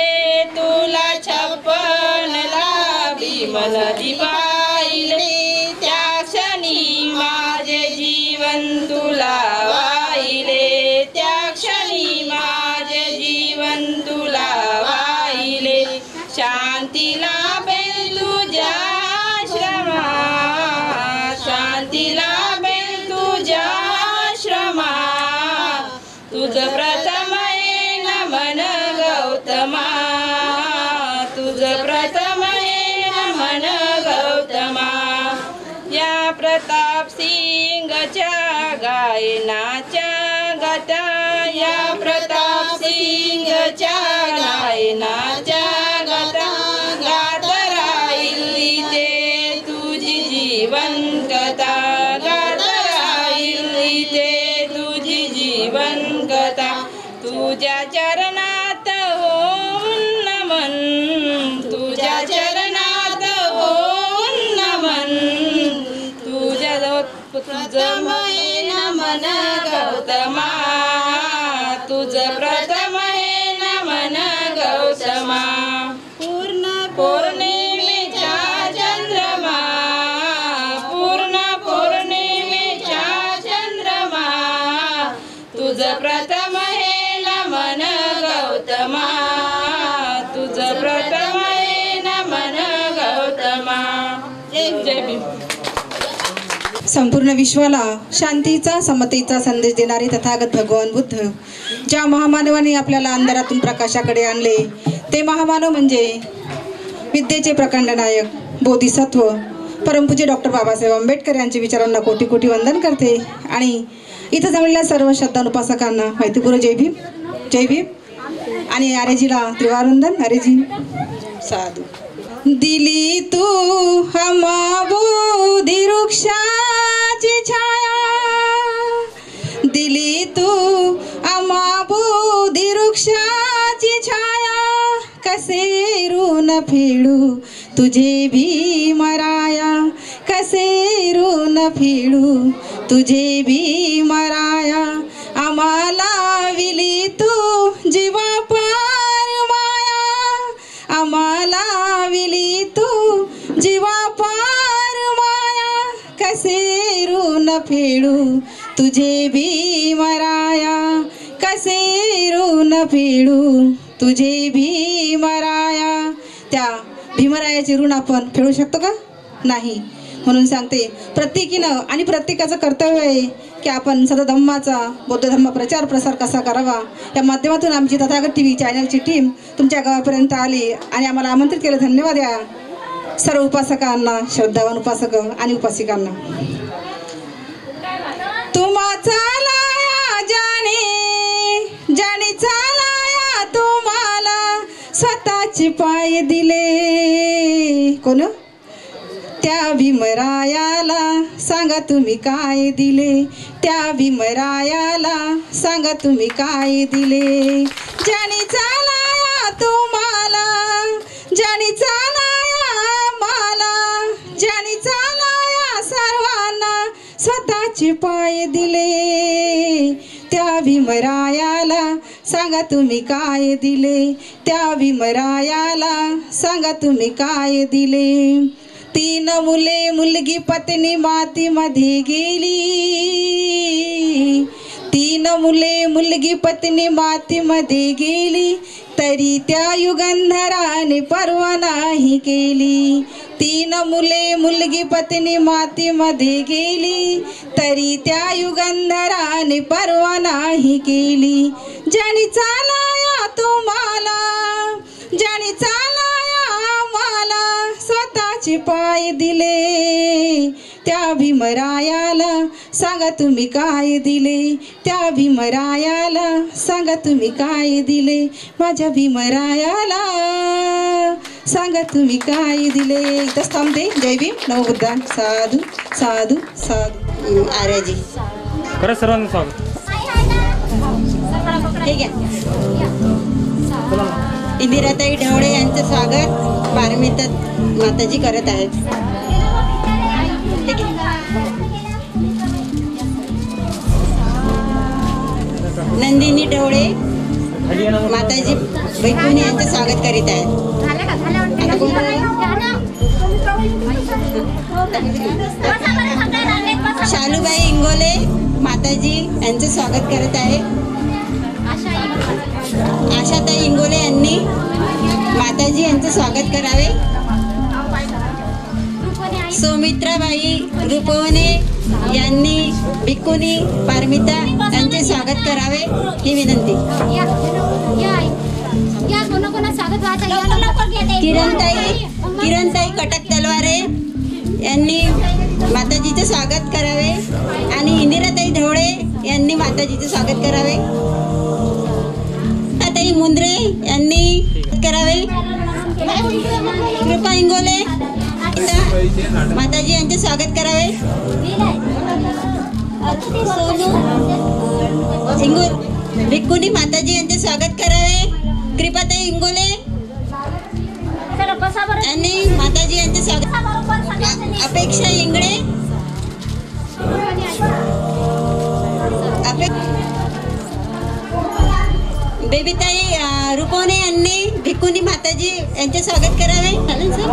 तुला 56 लाभी मनदी पाहिले त्या क्षणी माझे जीवन तुला वाहिले त्या क्षणी माझे जीवन तुला वाहिले शांतीला बेल तुझ्या आश्रमा शांतीला बेल तुझ्या आश्रमा तुझ प्रथम नमन गौतमा तुझ प्रथम नमन गौतमा या प्रताप सिंगच्या गायनाच्या गाता या प्रताप सिंगच्या गायनाच्या गाता गात राहिली ते तुझी जीवन कथा गात राहिली ते तुझी जीवन कथा तुझ्या चरणात होऊन नमन तुझ्या चरणात होऊन नमन तुझ्या प्रथम नमन गौतमा तुझ प्रथम नमन गौतमा पौर्णिमेच्या चंद्रमा पौर्णिमेच्या चंद्रमा तुझ प्रथम नमन गौतमा तुझ प्रथम नमन गौतमा. जय भीम. संपूर्ण विश्वाला शांतीचा समतेचा संदेश देणारे तथागत भगवान बुद्ध ज्या महामानवाने आपल्याला अंधारातून प्रकाशाकडे आणले ते महामानव म्हणजे विद्येचे प्रकांड नायक बोधिसत्व परमपूज्य डॉक्टर बाबासाहेब आंबेडकर यांच्या विचारांना कोटी कोटी वंदन करते. आणि इथं जमलेल्या सर्व श्रद्धान उपासकांना माहितीपूर्व जय भीम जय भीम. आणि आर्यजीला त्रिवार वंदन. आर्यजी साधू. दिली तू बोधी वृक्षाची छाया दिली तू बोधी वृक्षाची छाया कसे ऋण फेडू तुझे भीमराया कसे ऋण फेडू तुझे भीमराया आम्हाला विली तू जीवा पार माया आम्हाला विली तू जीवा पार माया कसे ऋण फेडू तुझे भीमराया कसे ऋण फेडू तुझे भीमराया. त्या भीमरायाचे ऋण आपण फेडू शकतो का? नाही. म्हणून सांगते प्रत्येकीनं आणि प्रत्येकाचं कर्तव्य आहे की आपण सतधम्माचा बौद्ध धर्म प्रचार प्रसार कसा करावा. या माध्यमातून आमची तथागत TV चॅनलची टीम तुमच्या गावापर्यंत आली आणि आम्हाला आमंत्रित केलं. धन्यवाद या सर्व उपासकांना, श्रद्धावान उपासक आणि उपासिकांना. तुम्हा चालाया जाणे जाणे चालाया तुम्हाला स्वतःचे पाय दिले. कोण? त्या भीमरायाला सांगा तुम्ही काय दिले. त्या भीमरायाला सांगा तुम्ही काय दिले. ज्याने चालाया तुम्हाला, ज्याने चालाया मला, ज्याने चालाया सर्वांना स्वतःचे पाय दिले. त्या भीमरायाला सांगा तुम्ही काय दिले. त्या भीमरायाला सांगा तुम्ही काय दिले. 3 मुले मुलगी पत्नी मातीमध्ये गेली. 3 मुले मुलगी पत्नी मातीमध्ये गेली तरी त्या युगंधराने परवा नाही केली. 3 मुले मुलगी पत्नी मातीमध्ये गेली तरी त्या युगंधराने परवा नाही केली. ज्याने चालाया तुम्हाला, ज्याने चालाया मला स्वतःचे पाय दिले. त्या भीमरायाला सांगा तुम्ही काय दिले. त्या भीमरायाला सांगा तुम्ही काय दिले. माझ्या भीमरायाला सांगा तुम्ही काय दिले. इथंच थांबते. जय भीम, नवबुद्धा. साधू साधू साधू. आर्याजी खरंच सर्वांना स्वागत. ठीक आहे. इंदिराताई ढवळे यांचं स्वागत पारमिता माताजी करत आहेत. ठीक आहे. नंदिनी ढवळे माताजी वैकुंठ यांचं स्वागत करीत आहेत. आता कोण? शालूबाई इंगोले माताजी यांचं स्वागत करत आहे. आशाताई इंगोले यांनी माताजी यांचं स्वागत करावे. सौमित्राबाई रुपवणे यांनी भिक्खुनी पारमिता यांचे स्वागत करावे ही विनंती. किरणताई कटक तलवारे यांनी माताजीचे स्वागत करावे आणि इंदिराताई ढवळे यांनी माताजीचे स्वागत करावे. ताई मुंद्रे यांनी करावे. कृपा इंगोले माताजी यांचे स्वागत करावे. भिक्खुनी माताजी यांचे स्वागत करावे. कृपाताई इंगोले यांनी माताजी यांचे स्वागत. अपेक्षा इंगळे, बेबीताई रुपवणे यांनी भिक्खुनी माताजी यांचे स्वागत करावे. चालेल सर.